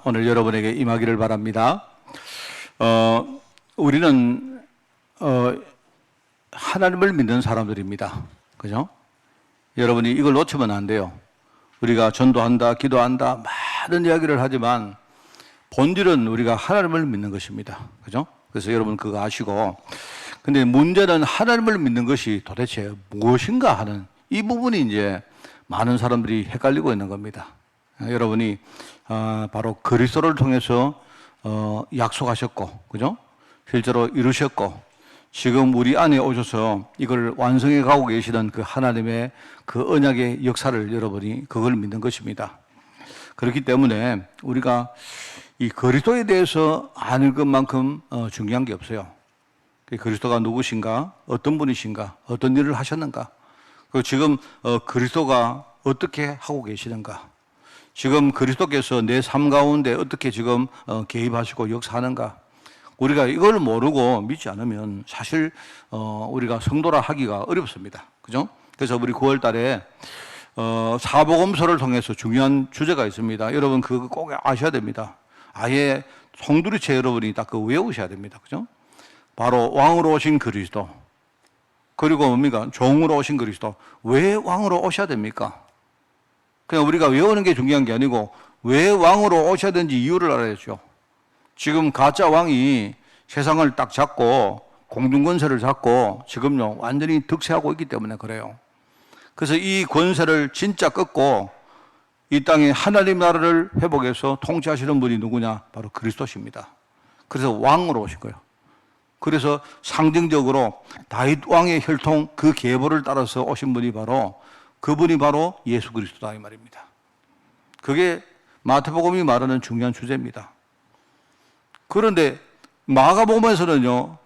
오늘 여러분에게 임하기를 바랍니다. 우리는 하나님을 믿는 사람들입니다. 그죠? 여러분이 이걸 놓치면 안 돼요. 우리가 전도한다, 기도한다, 많은 이야기를 하지만 본질은 우리가 하나님을 믿는 것입니다. 그죠? 그래서 여러분 그거 아시고, 근데 문제는 하나님을 믿는 것이 도대체 무엇인가 하는 이 부분이 이제 많은 사람들이 헷갈리고 있는 겁니다. 여러분이 바로 그리스도를 통해서 약속하셨고, 그죠? 실제로 이루셨고, 지금 우리 안에 오셔서 이걸 완성해 가고 계시는 그 하나님의 그 언약의 역사를 여러분이 그걸 믿는 것입니다. 그렇기 때문에 우리가 이 그리스도에 대해서 아는 것만큼 중요한 게 없어요. 그리스도가 누구신가, 어떤 분이신가, 어떤 일을 하셨는가, 그리고 지금 그리스도가 어떻게 하고 계시는가, 지금 그리스도께서 내 삶 가운데 어떻게 지금 개입하시고 역사하는가, 우리가 이걸 모르고 믿지 않으면 사실 우리가 성도라 하기가 어렵습니다. 그죠? 그래서 우리 9월 달에 사복음서를 통해서 중요한 주제가 있습니다. 여러분 그거 꼭 아셔야 됩니다. 아예 송두리째 여러분이 딱 그거 외우셔야 됩니다. 그죠? 바로 왕으로 오신 그리스도, 그리고 뭡니까? 종으로 오신 그리스도. 왜 왕으로 오셔야 됩니까? 그냥 우리가 외우는 게 중요한 게 아니고 왜 왕으로 오셔야 되는지 이유를 알아야죠. 지금 가짜 왕이 세상을 딱 잡고 공중권세를 잡고 지금요 완전히 득세하고 있기 때문에 그래요. 그래서 이 권세를 진짜 꺾고 이 땅에 하나님 나라를 회복해서 통치하시는 분이 누구냐? 바로 그리스도십니다. 그래서 왕으로 오신 거예요. 그래서 상징적으로 다윗 왕의 혈통 그 계보를 따라서 오신 분이 바로 그분이 바로 예수 그리스도다 이 말입니다. 그게 마태복음이 말하는 중요한 주제입니다. 그런데 마가복음에서는요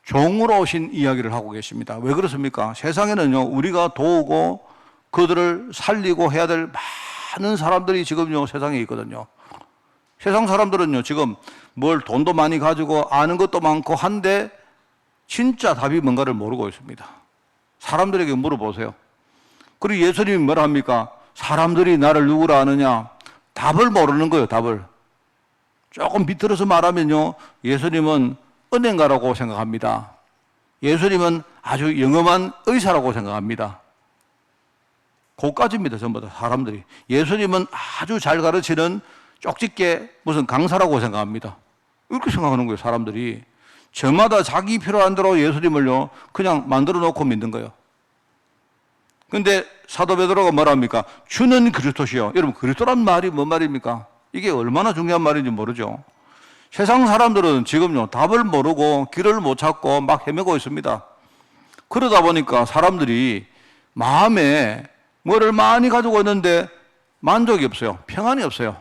종으로 오신 이야기를 하고 계십니다. 왜 그렇습니까? 세상에는요 우리가 도우고 그들을 살리고 해야 될 많은 사람들이 지금요 세상에 있거든요. 세상 사람들은요 지금 뭘 돈도 많이 가지고 아는 것도 많고 한데 진짜 답이 뭔가를 모르고 있습니다. 사람들에게 물어보세요. 그리고 예수님이 뭐라 합니까? 사람들이 나를 누구라 아느냐? 답을 모르는 거예요. 답을. 조금 비틀어서 말하면요 예수님은 은행가라고 생각합니다. 예수님은 아주 영험한 의사라고 생각합니다. 그까지입니다. 전부 다 사람들이. 예수님은 아주 잘 가르치는 쪽집게 무슨 강사라고 생각합니다. 이렇게 생각하는 거예요. 사람들이. 저마다 자기 필요한 대로 예수님을요 그냥 만들어 놓고 믿는 거예요. 근데 사도 베드로가 뭐라 합니까? 주는 그리스도시요. 여러분 그리스도란 말이 뭔 말입니까? 이게 얼마나 중요한 말인지 모르죠. 세상 사람들은 지금요 답을 모르고 길을 못 찾고 막 헤매고 있습니다. 그러다 보니까 사람들이 마음에 뭐를 많이 가지고 있는데 만족이 없어요. 평안이 없어요.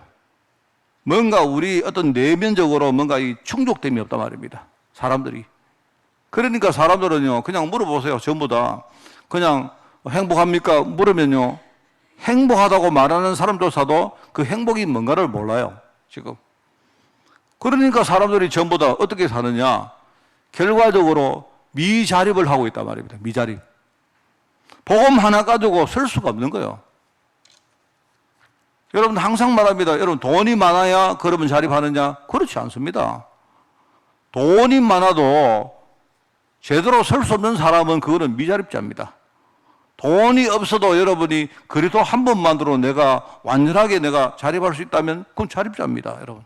뭔가 우리 어떤 내면적으로 뭔가 이 충족됨이 없단 말입니다. 사람들이. 그러니까 사람들은요 그냥 물어보세요. 전부 다 그냥 행복합니까? 물으면요 행복하다고 말하는 사람조차도 그 행복이 뭔가를 몰라요. 지금. 그러니까 사람들이 전부 다 어떻게 사느냐? 결과적으로 미자립을 하고 있단 말입니다. 미자립. 복음 하나 가지고 설 수가 없는 거예요. 여러분 항상 말합니다. 여러분 돈이 많아야 그러면 자립하느냐? 그렇지 않습니다. 돈이 많아도 제대로 설 수 없는 사람은 그거는 미자립자입니다. 돈이 없어도 여러분이 그리스도 한 번만으로 내가 완전하게 내가 자립할 수 있다면 그건 자립자입니다. 여러분.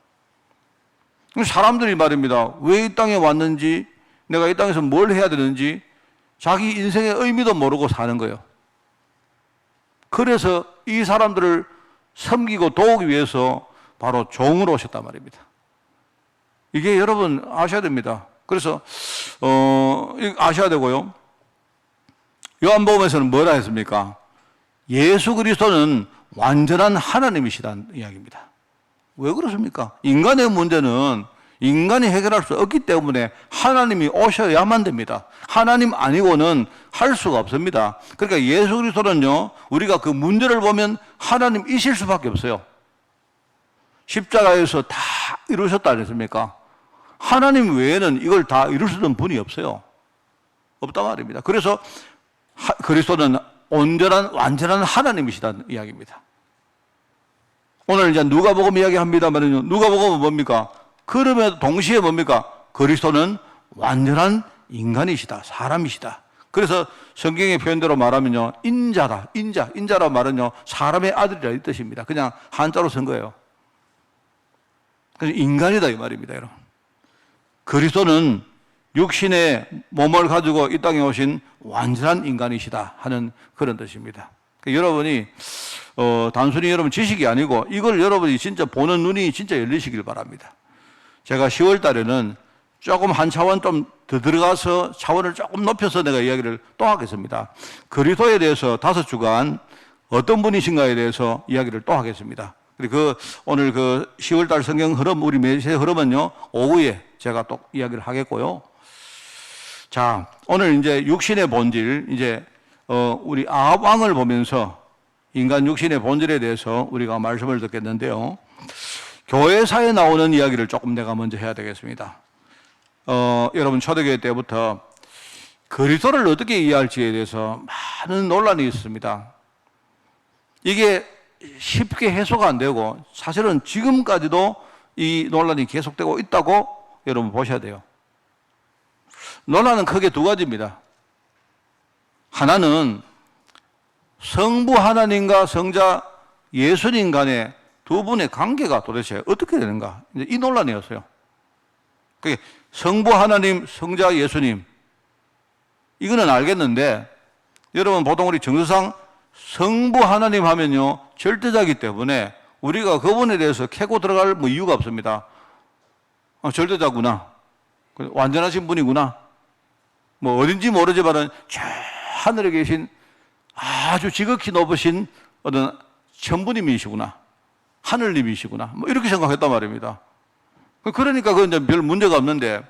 사람들이 말입니다. 왜 이 땅에 왔는지, 내가 이 땅에서 뭘 해야 되는지 자기 인생의 의미도 모르고 사는 거예요. 그래서 이 사람들을 섬기고 도우기 위해서 바로 종으로 오셨단 말입니다. 이게 여러분 아셔야 됩니다. 그래서 아셔야 되고요. 요한복음에서는 뭐라 했습니까? 예수 그리스도는 완전한 하나님이시다는 이야기입니다. 왜 그렇습니까? 인간의 문제는 인간이 해결할 수 없기 때문에 하나님이 오셔야만 됩니다. 하나님 아니고는 할 수가 없습니다. 그러니까 예수 그리스도는요 우리가 그 문제를 보면 하나님이실 수밖에 없어요. 십자가에서 다 이루셨다 그랬습니까? 하나님 외에는 이걸 다 이룰 수 있는 분이 없어요. 없단 말입니다. 그래서 그리스도는 온전한 완전한 하나님이시다는 이야기입니다. 오늘 이제 누가복음 이야기합니다만은요. 누가복음은 뭡니까? 그러면 동시에 뭡니까? 그리스도는 완전한 인간이시다. 사람이시다. 그래서 성경의 표현대로 말하면요. 인자다. 인자라 말은요. 사람의 아들이라 이 뜻입니다. 그냥 한자로 쓴 거예요. 그래서 인간이다 이 말입니다, 여러분. 그리스도는 육신의 몸을 가지고 이 땅에 오신 완전한 인간이시다 하는 그런 뜻입니다. 여러분이 단순히 여러분 지식이 아니고 이걸 여러분이 진짜 보는 눈이 진짜 열리시길 바랍니다. 제가 10월 달에는 조금 한 차원 좀 더 들어가서 차원을 조금 높여서 내가 이야기를 또 하겠습니다. 그리스도에 대해서 5주간 어떤 분이신가에 대해서 이야기를 또 하겠습니다. 그리고 오늘 10월 달 성경 흐름, 우리 메시지 흐름은요, 오후에 제가 또 이야기를 하겠고요. 자, 오늘 이제 육신의 본질, 이제 우리 아합 왕을 보면서 인간 육신의 본질에 대해서 우리가 말씀을 듣겠는데요. 교회사에 나오는 이야기를 조금 내가 먼저 해야 되겠습니다. 여러분 초대교회 때부터 그리스도를 어떻게 이해할지에 대해서 많은 논란이 있습니다. 이게 쉽게 해소가 안 되고 사실은 지금까지도 이 논란이 계속되고 있다고 여러분 보셔야 돼요. 논란은 크게 2가지입니다. 하나는 성부 하나님과 성자 예수님 간의 2분의 관계가 도대체 어떻게 되는가? 이 논란이었어요. 그게 성부 하나님, 성자 예수님. 이거는 알겠는데, 여러분 보통 우리 정서상 성부 하나님 하면요, 절대자이기 때문에 우리가 그분에 대해서 캐고 들어갈 이유가 없습니다. 절대자구나. 완전하신 분이구나. 어딘지 모르지만은 저 하늘에 계신 아주 지극히 높으신 어떤 천부님이시구나. 하늘님이시구나. 이렇게 생각했단 말입니다. 그러니까 그건 이제 별 문제가 없는데,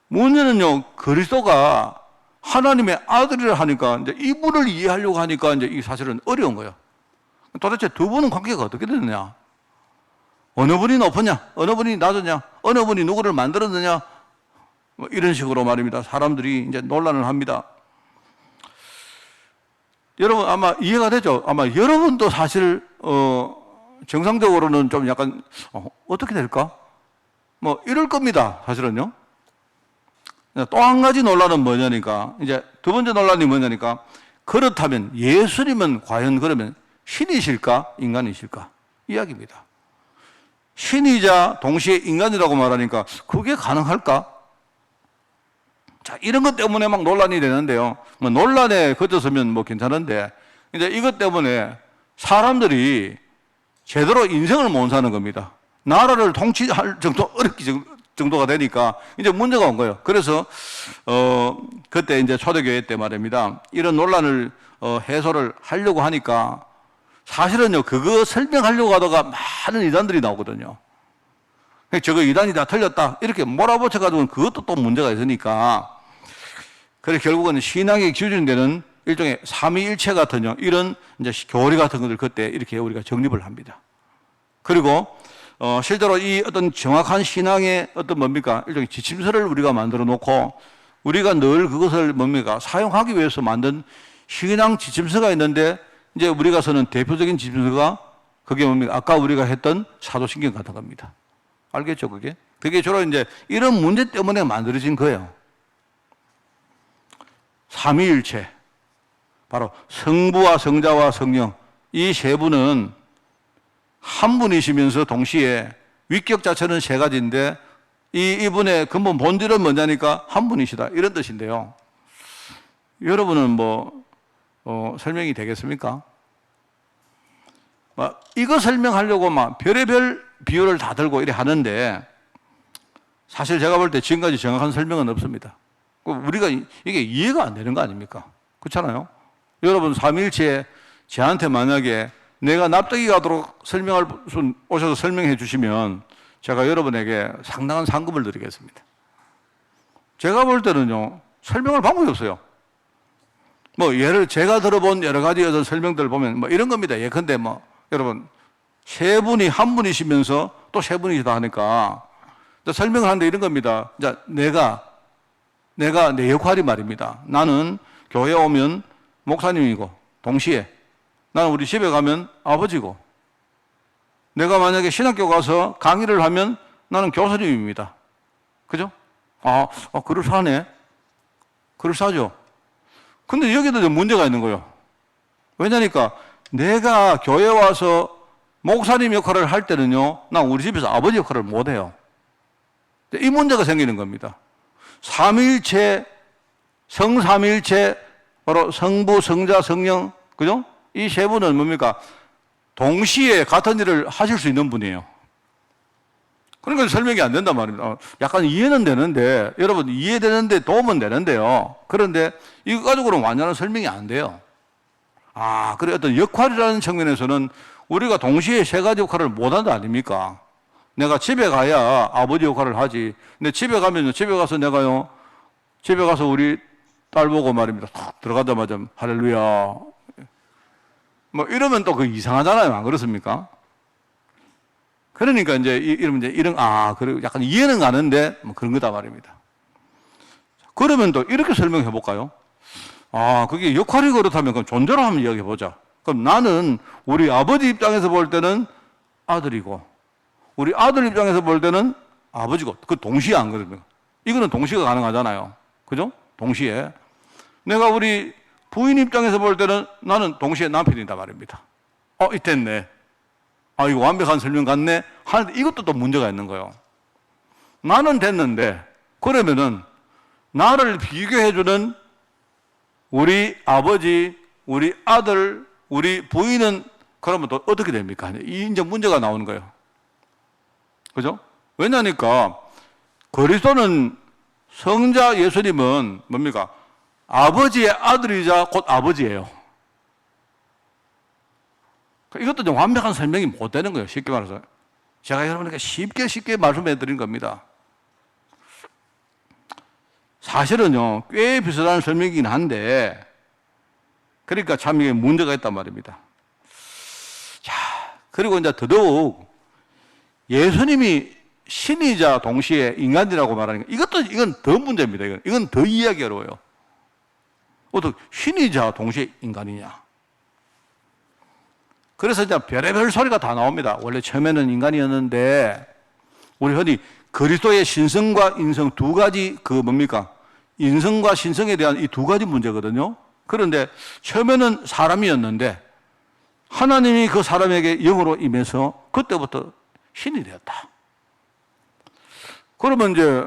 문제는요, 그리스도가 하나님의 아들이라 하니까 이제 이분을 이해하려고 하니까 이제 이 사실은 어려운 거예요. 도대체 2분은 관계가 어떻게 되느냐? 어느 분이 높으냐? 어느 분이 낮으냐? 어느 분이 누구를 만들었느냐? 이런 식으로 말입니다. 사람들이 이제 논란을 합니다. 여러분 아마 이해가 되죠? 아마 여러분도 사실 정상적으로는 좀 약간 어떻게 될까? 이럴 겁니다. 사실은요. 또 한 가지 논란은 뭐냐니까, 이제 2번째 논란이 뭐냐니까, 그렇다면 예수님은 과연 그러면 신이실까? 인간이실까? 이야기입니다. 신이자 동시에 인간이라고 말하니까 그게 가능할까? 자, 이런 것 때문에 막 논란이 되는데요. 논란에 그쳤으면 괜찮은데, 이제 이것 때문에 사람들이 제대로 인생을 못 사는 겁니다. 나라를 통치할 정도가 되니까 이제 문제가 온 거예요. 그래서 그때 이제 초대교회 때 말입니다. 이런 논란을 해소를 하려고 하니까 사실은요, 그거 설명하려고 하다가 많은 이단들이 나오거든요. 저거 이단이 다 틀렸다 이렇게 몰아붙여가지고는 그것도 또 문제가 있으니까, 그래서 결국은 신앙의 기준이 되는 일종의 삼위일체 같은 이런 이제 교리 같은 것들 그때 이렇게 우리가 정립을 합니다. 그리고 실제로 이 어떤 정확한 신앙의 어떤 일종의 지침서를 우리가 만들어 놓고 우리가 늘 그것을 사용하기 위해서 만든 신앙 지침서가 있는데, 이제 우리가 쓰는 대표적인 지침서가 그게 아까 우리가 했던 사도신경 같은 겁니다. 알겠죠, 그게? 그게 주로 이제 이런 문제 때문에 만들어진 거예요. 삼위일체. 바로 성부와 성자와 성령. 이 3분은 한 분이시면서 동시에 위격 자체는 3가지인데 이분의 근본 본질은 뭐냐니까 한 분이시다. 이런 뜻인데요. 여러분은 설명이 되겠습니까? 이거 설명하려고 별의별 비유를 다 들고 이래 하는데, 사실 제가 볼 때 지금까지 정확한 설명은 없습니다. 우리가 이게 이해가 안 되는 거 아닙니까? 그렇잖아요? 여러분 삼위일체에 저한테 만약에 내가 납득이 가도록 오셔서 설명해 주시면 제가 여러분에게 상당한 상금을 드리겠습니다. 제가 볼 때는요, 설명할 방법이 없어요. 제가 들어본 여러 가지 어떤 설명들을 보면 이런 겁니다. 예컨대 여러분 3분이 한 분이시면서 또 3분이시다 하니까 설명을 하는데 이런 겁니다. 자, 내가 내 역할이 말입니다. 나는 교회에 오면 목사님이고 동시에 나는 우리 집에 가면 아버지고, 내가 만약에 신학교 가서 강의를 하면 나는 교수님입니다. 그죠? 그럴싸하네. 그럴싸하죠. 근데 여기도 좀 문제가 있는 거예요. 왜냐니까 내가 교회 와서 목사님 역할을 할 때는요, 난 우리 집에서 아버지 역할을 못 해요. 이 문제가 생기는 겁니다. 삼위일체, 성삼위일체, 바로 성부, 성자, 성령, 그죠? 이 세 분은 뭡니까? 동시에 같은 일을 하실 수 있는 분이에요. 그러니까 설명이 안 된단 말입니다. 약간 이해는 되는데, 여러분, 이해되는데 도움은 되는데요. 그런데 이거 가지고는 완전한 설명이 안 돼요. 그래, 어떤 역할이라는 측면에서는 우리가 동시에 세 가지 역할을 못 한다 아닙니까? 내가 집에 가야 아버지 역할을 하지. 근데 집에 가면요, 집에 가서 내가요, 집에 가서 우리 딸 보고 말입니다. 탁 들어가자마자 할렐루야. 뭐 이러면 또 그 이상하잖아요. 안 그렇습니까? 그러니까 그리고 약간 이해는 가는데 뭐 그런 거다 말입니다. 그러면 또 이렇게 설명해 볼까요? 그게 역할이 그렇다면 그럼 존재로 한번 이야기해 보자. 그럼 나는 우리 아버지 입장에서 볼 때는 아들이고, 우리 아들 입장에서 볼 때는 아버지고, 그 동시에 안 그럽니까? 이거는 동시가 가능하잖아요. 그죠? 동시에. 내가 우리 부인 입장에서 볼 때는 나는 동시에 남편이다 말입니다. 이때네. 이거 완벽한 설명 같네. 하는데 이것도 또 문제가 있는 거예요. 나는 됐는데, 그러면은 나를 비교해주는 우리 아버지, 우리 아들, 우리 부인은 그러면 또 어떻게 됩니까? 이제 문제가 나오는 거예요. 그죠? 왜냐니까 그리스도는 성자 예수님은 뭡니까? 아버지의 아들이자 곧 아버지예요. 이것도 좀 완벽한 설명이 못 되는 거예요. 쉽게 말해서. 제가 여러분에게 쉽게 말씀해 드린 겁니다. 사실은요, 꽤 비슷한 설명이긴 한데, 그러니까 참 이게 문제가 있단 말입니다. 자, 그리고 이제 더더욱 예수님이 신이자 동시에 인간이라고 말하는 거, 이건 더 문제입니다. 이건 더 이해하기 어려워요. 어떻게 신이자 동시에 인간이냐? 그래서 이제 별의별 소리가 다 나옵니다. 원래 처음에는 인간이었는데, 우리 흔히 그리스도의 신성과 인성 두 가지 인성과 신성에 대한 이 두 가지 문제거든요. 그런데 처음에는 사람이었는데 하나님이 그 사람에게 영으로 임해서 그때부터 신이 되었다. 그러면 이제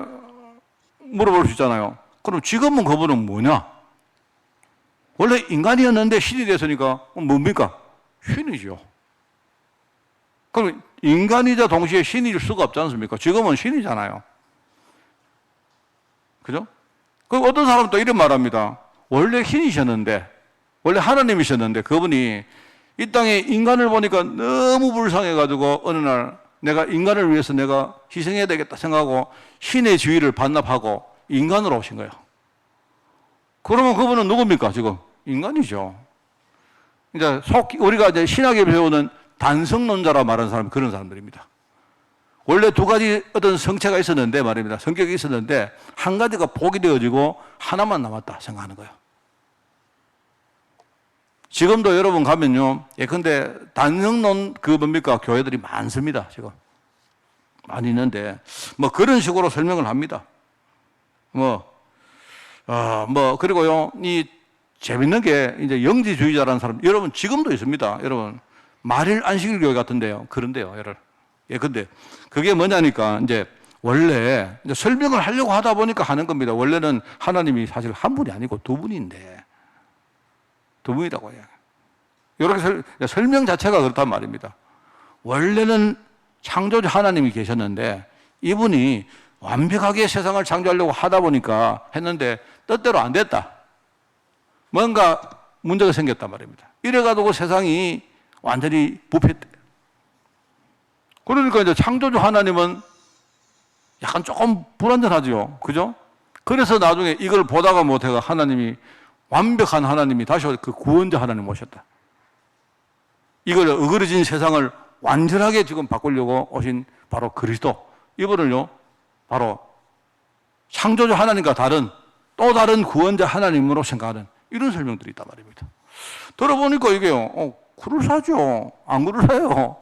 물어볼 수 있잖아요. 그럼 지금은 그분은 뭐냐? 원래 인간이었는데 신이 됐으니까 뭡니까? 신이죠. 그럼 인간이자 동시에 신일 수가 없지 않습니까? 지금은 신이잖아요. 그죠? 그럼 어떤 사람은 또 이런 말합니다. 원래 신이셨는데, 원래 하나님이셨는데 그분이 이 땅에 인간을 보니까 너무 불쌍해가지고 어느 날 내가 인간을 위해서 내가 희생해야 되겠다 생각하고 신의 지위를 반납하고 인간으로 오신 거예요. 그러면 그분은 누굽니까? 지금 인간이죠. 이제 우리가 이제 신학에 배우는 단성론자라 말하는 사람은 그런 사람들입니다. 원래 두 가지 어떤 성체가 있었는데 말입니다. 성격이 있었는데 한 가지가 포기되어지고 하나만 남았다 생각하는 거예요. 지금도 여러분 가면요, 예컨대 단성론 교회들이 많습니다. 지금 많이 있는데 그런 식으로 설명을 합니다. 그리고요, 이 재밌는 게 이제 영지주의자라는 사람, 여러분 지금도 있습니다. 여러분 말일 안식일 교회 같은데요, 그런데요, 여러분. 근데 그게 뭐냐니까 이제 원래 이제 설명을 하려고 하다 보니까 하는 겁니다. 원래는 하나님이 사실 한 분이 아니고 두 분인데, 두 분이라고 해요. 이렇게 설명 자체가 그렇단 말입니다. 원래는 창조주 하나님이 계셨는데 이분이 완벽하게 세상을 창조하려고 하다 보니까 했는데 뜻대로 안 됐다. 뭔가 문제가 생겼단 말입니다. 이래가지고 세상이 완전히 부패돼. 그러니까 이제 창조주 하나님은 약간 조금 불완전하죠. 그죠? 그래서 나중에 이걸 보다가 못해가 하나님이 완벽한 하나님이 다시 그 구원자 하나님 오셨다. 이걸 어그러진 세상을 완전하게 지금 바꾸려고 오신 바로 그리스도. 이분을요, 바로 창조주 하나님과 다른 또 다른 구원자 하나님으로 생각하는 이런 설명들이 있단 말입니다. 들어보니까 이게요, 그럴싸죠. 안 그럴싸요.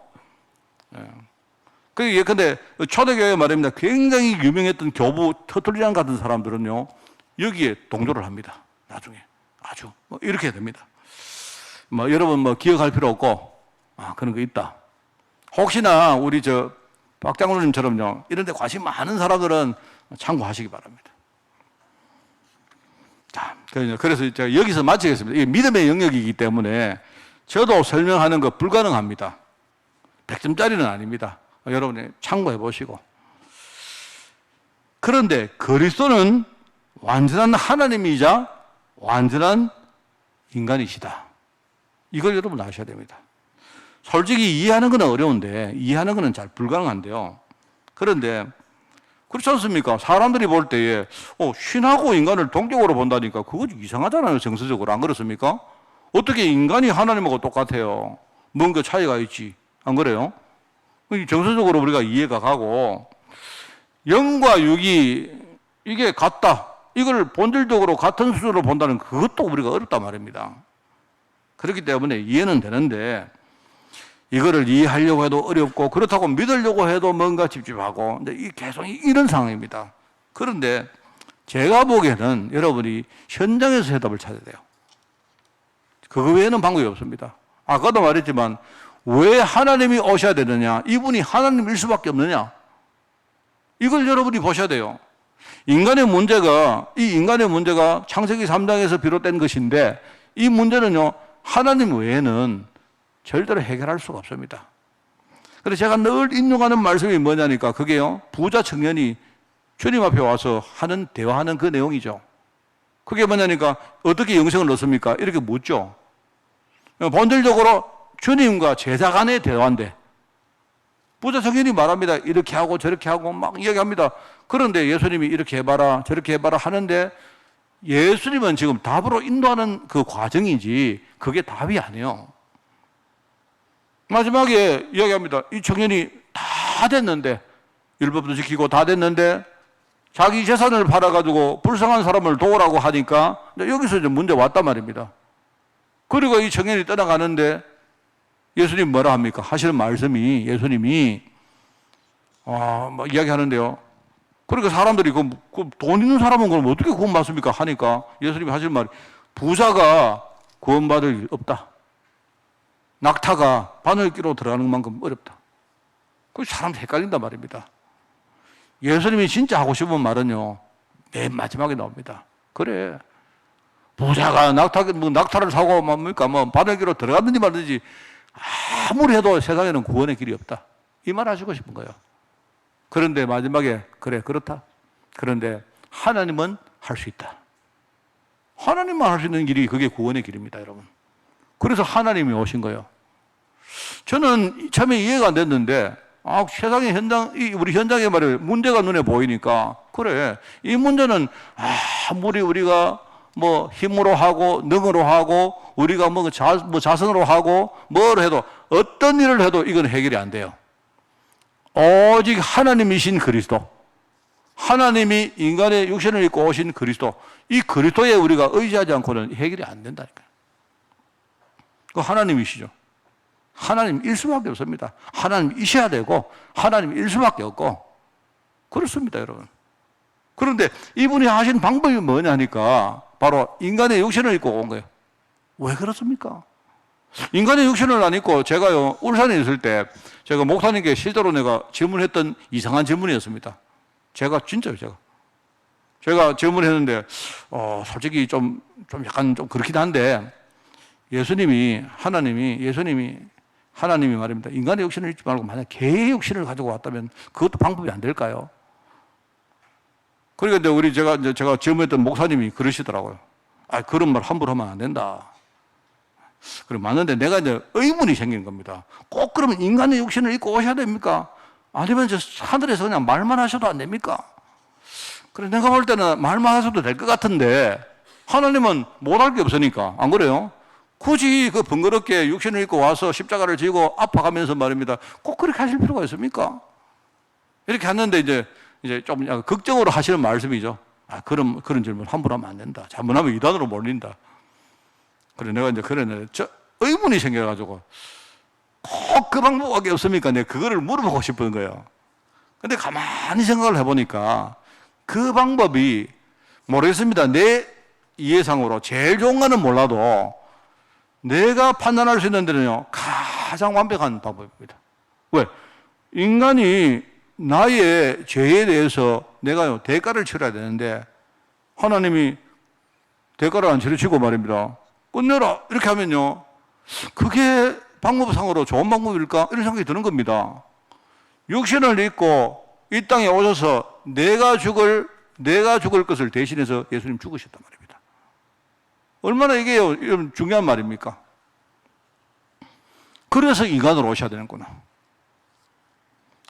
근데 초대교회 말입니다. 굉장히 유명했던 교부 터툴리안 같은 사람들은요, 여기에 동조를 합니다. 나중에. 아주. 이렇게 됩니다. 여러분 기억할 필요 없고, 그런 거 있다. 혹시나 우리 박 장로님처럼요, 이런 데 관심 많은 사람들은 참고하시기 바랍니다. 자, 그래서 제가 여기서 마치겠습니다. 이게 믿음의 영역이기 때문에 저도 설명하는 거 불가능합니다. 100점짜리는 아닙니다. 여러분이 참고해 보시고. 그런데 그리스도는 완전한 하나님이자 완전한 인간이시다. 이걸 여러분 아셔야 됩니다. 솔직히 이해하는 건 어려운데, 이해하는 건 잘 불가능한데요. 그런데 그렇지 않습니까? 사람들이 볼 때에 신하고 인간을 동격으로 본다니까 그거 이상하잖아요, 정서적으로. 안 그렇습니까? 어떻게 인간이 하나님하고 똑같아요? 뭔가 차이가 있지. 안 그래요? 정서적으로 우리가 이해가 가고, 영과 육이 이게 같다. 이걸 본질적으로 같은 수준으로 본다는 그것도 우리가 어렵단 말입니다. 그렇기 때문에 이해는 되는데, 이거를 이해하려고 해도 어렵고, 그렇다고 믿으려고 해도 뭔가 찝찝하고, 이 계속 이런 상황입니다. 그런데 제가 보기에는 여러분이 현장에서 해답을 찾아야 돼요. 그거 외에는 방법이 없습니다. 아까도 말했지만, 왜 하나님이 오셔야 되느냐? 이분이 하나님일 수밖에 없느냐? 이걸 여러분이 보셔야 돼요. 이 인간의 문제가 창세기 3장에서 비롯된 것인데, 이 문제는요, 하나님 외에는 절대로 해결할 수가 없습니다. 그래서 제가 늘 인용하는 말씀이 뭐냐니까, 그게요, 부자 청년이 주님 앞에 와서 대화하는 그 내용이죠. 그게 뭐냐니까, 어떻게 영생을 얻습니까? 이렇게 묻죠. 본질적으로 주님과 제자 간의 대화인데, 부자 청년이 말합니다. 이렇게 하고 저렇게 하고 막 이야기합니다. 그런데 예수님이 이렇게 해봐라 저렇게 해봐라 하는데, 예수님은 지금 답으로 인도하는 그 과정이지 그게 답이 아니에요. 마지막에 이야기합니다. 이 청년이 다 됐는데, 율법도 지키고 다 됐는데 자기 재산을 팔아가지고 불쌍한 사람을 도우라고 하니까 여기서 이제 문제 왔단 말입니다. 그리고 이 청년이 떠나가는데 예수님 뭐라 합니까? 하시는 말씀이, 예수님이 이야기하는데요. 그러니까 사람들이 돈 있는 사람은 그럼 어떻게 구원받습니까? 하니까 예수님이 하시는 말이, 부자가 구원받을 일 없다. 낙타가 바늘기로 들어가는 만큼 어렵다. 그 사람 헷갈린단 말입니다. 예수님이 진짜 하고 싶은 말은요, 맨 마지막에 나옵니다. 그래, 부자가 낙타를 사고 바늘기로 들어갔는지 말든지 아무리 해도 세상에는 구원의 길이 없다. 이 말 하시고 싶은 거예요. 그런데 마지막에, 그래, 그렇다. 그런데 하나님은 할 수 있다. 하나님만 할 수 있는 길이 그게 구원의 길입니다, 여러분. 그래서 하나님이 오신 거예요. 저는 처음에 이해가 안 됐는데, 세상의 우리 현장에 말이에요, 문제가 눈에 보이니까, 그래, 이 문제는 아무리 우리가 힘으로 하고 능으로 하고 우리가 자선으로 하고 뭘 해도, 어떤 일을 해도 이건 해결이 안 돼요. 오직 하나님이신 그리스도, 하나님이 인간의 육신을 입고 오신 그리스도, 이 그리스도에 우리가 의지하지 않고는 해결이 안 된다니까요. 그 하나님이시죠. 하나님일 수밖에 없습니다. 하나님이셔야 되고 하나님일 수밖에 없고, 그렇습니다, 여러분. 그런데 이분이 하신 방법이 뭐냐니까, 바로 인간의 육신을 입고 온 거예요. 왜 그렇습니까? 인간의 육신을 안 입고, 제가요, 울산에 있을 때 제가 목사님께 실제로 내가 질문했던 이상한 질문이었습니다. 제가 질문했는데, 솔직히 좀 약간 좀 그렇긴 한데, 하나님이 말입니다. 인간의 육신을 입지 말고 만약 개의 육신을 가지고 왔다면 그것도 방법이 안 될까요? 그러니까 제가 질문했던 목사님이 그러시더라고요. 그런 말 함부로 하면 안 된다. 그래, 맞는데 내가 이제 의문이 생긴 겁니다. 꼭 그러면 인간의 육신을 입고 오셔야 됩니까? 아니면 하늘에서 그냥 말만 하셔도 안 됩니까? 그래, 내가 볼 때는 말만 하셔도 될 것 같은데, 하나님은 못할 게 없으니까, 안 그래요? 굳이 그 번거롭게 육신을 입고 와서 십자가를 지고 아파가면서 말입니다. 꼭 그렇게 하실 필요가 있습니까? 이렇게 했는데 이제 좀 약간 걱정으로 하시는 말씀이죠. 그런 질문 함부로 하면 안 된다. 잘못하면 이단으로 몰린다. 그래, 내가 이제 그랬는데, 의문이 생겨가지고, 꼭 그 방법밖에 없습니까? 내가 그거를 물어보고 싶은 거예요. 근데 가만히 생각을 해보니까 그 방법이 모르겠습니다. 내 이해상으로 제일 좋은 거는 몰라도 내가 판단할 수 있는 데는요, 가장 완벽한 방법입니다. 왜? 인간이 나의 죄에 대해서 내가 대가를 치러야 되는데 하나님이 대가를 안 치르시고 말입니다. 끝내라 이렇게 하면요, 그게 방법상으로 좋은 방법일까? 이런 생각이 드는 겁니다. 육신을 입고 이 땅에 오셔서 내가 죽을 것을 대신해서 예수님 죽으셨단 말입니다. 얼마나 이게 중요한 말입니까? 그래서 인간으로 오셔야 되는구나.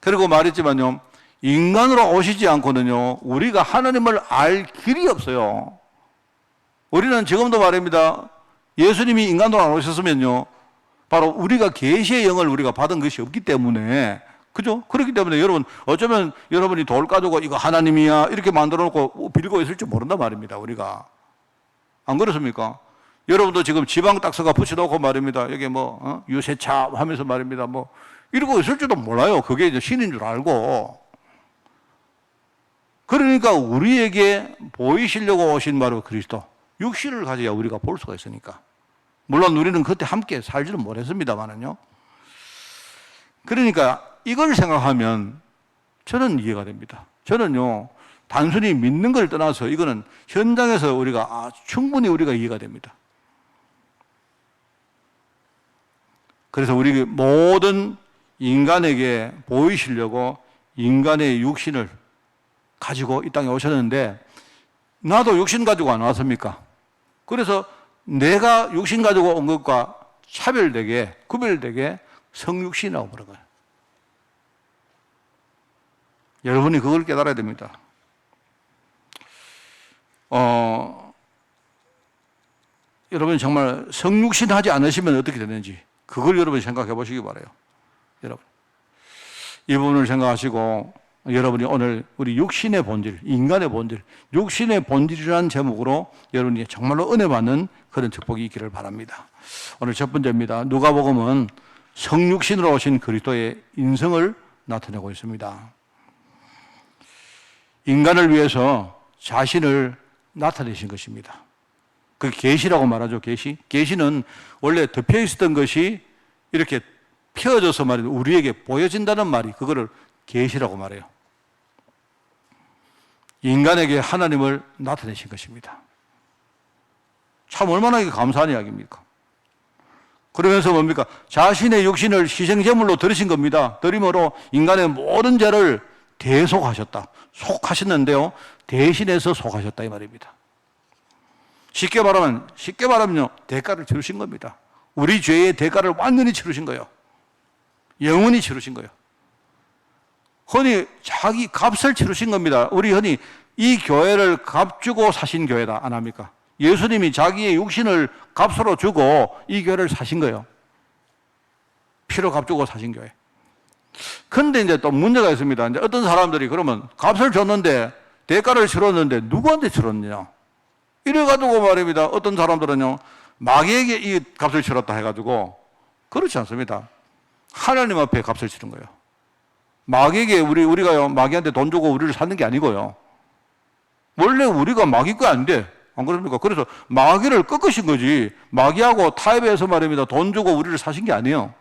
그리고 말했지만요, 인간으로 오시지 않고는요, 우리가 하나님을 알 길이 없어요. 우리는 지금도 말입니다. 예수님이 인간으로 안 오셨으면요, 바로 우리가 계시의 영을 우리가 받은 것이 없기 때문에, 그죠? 그렇기 때문에 여러분, 어쩌면 여러분이 돌 가지고 이거 하나님이야 이렇게 만들어 놓고 빌고 있을지 모른단 말입니다, 우리가. 안 그렇습니까? 여러분도 지금 지방 딱서가 붙여놓고 말입니다. 여기 유세차 하면서 말입니다. 이러고 있을지도 몰라요. 그게 이제 신인 줄 알고. 그러니까 우리에게 보이시려고 오신 바로 그리스도. 육신을 가져야 우리가 볼 수가 있으니까. 물론 우리는 그때 함께 살지는 못했습니다만은요. 그러니까 이걸 생각하면 저는 이해가 됩니다. 저는요, 단순히 믿는 걸 떠나서 이거는 현장에서 우리가 충분히 우리가 이해가 됩니다. 그래서 우리 모든 인간에게 보이시려고 인간의 육신을 가지고 이 땅에 오셨는데, 나도 육신 가지고 안 왔습니까? 그래서 내가 육신 가지고 온 것과 차별되게, 구별되게 성육신이라고 부른 거예요. 여러분이 그걸 깨달아야 됩니다. 여러분 정말 성육신 하지 않으시면 어떻게 되는지 그걸 여러분이 생각해 보시기 바라요. 여러분, 이 부분을 생각하시고 여러분이 오늘 우리 육신의 본질, 인간의 본질, 육신의 본질이라는 제목으로 여러분이 정말로 은혜 받는 그런 축복이 있기를 바랍니다. 오늘 첫 번째입니다. 누가복음은 성육신으로 오신 그리스도의 인성을 나타내고 있습니다. 인간을 위해서 자신을 나타내신 것입니다. 그 계시라고 말하죠. 계시는 원래 덮여 있었던 것이 이렇게 펴져서 말이죠, 우리에게 보여진다는 말이 그거를 계시라고 말해요. 인간에게 하나님을 나타내신 것입니다. 참 얼마나 이게 감사한 이야기입니까? 그러면서 뭡니까? 자신의 육신을 희생제물로 드리신 겁니다. 드림으로 인간의 모든 죄를 대속하셨다. 속하셨는데요, 대신해서 속하셨다 이 말입니다. 쉽게 말하면요, 대가를 치르신 겁니다. 우리 죄의 대가를 완전히 치르신 거예요. 영원히 치르신 거예요. 흔히 자기 값을 치르신 겁니다. 우리 흔히 이 교회를 값 주고 사신 교회다 안 합니까? 예수님이 자기의 육신을 값으로 주고 이 교회를 사신 거예요. 피로 값 주고 사신 교회. 근데 이제 또 문제가 있습니다. 이제 어떤 사람들이 그러면 값을 줬는데 대가를 치렀는데 누구한테 치렀느냐? 이래가지고 말입니다. 어떤 사람들은요, 마귀에게 이 값을 치렀다 해가지고, 그렇지 않습니다. 하나님 앞에 값을 치른 거예요. 마귀에게 우리가요, 마귀한테 돈 주고 우리를 사는 게 아니고요. 원래 우리가 마귀 거 아닌데, 안 그렇습니까? 그래서 마귀를 꺾으신 거지, 마귀하고 타협해서 말입니다. 돈 주고 우리를 사신 게 아니에요.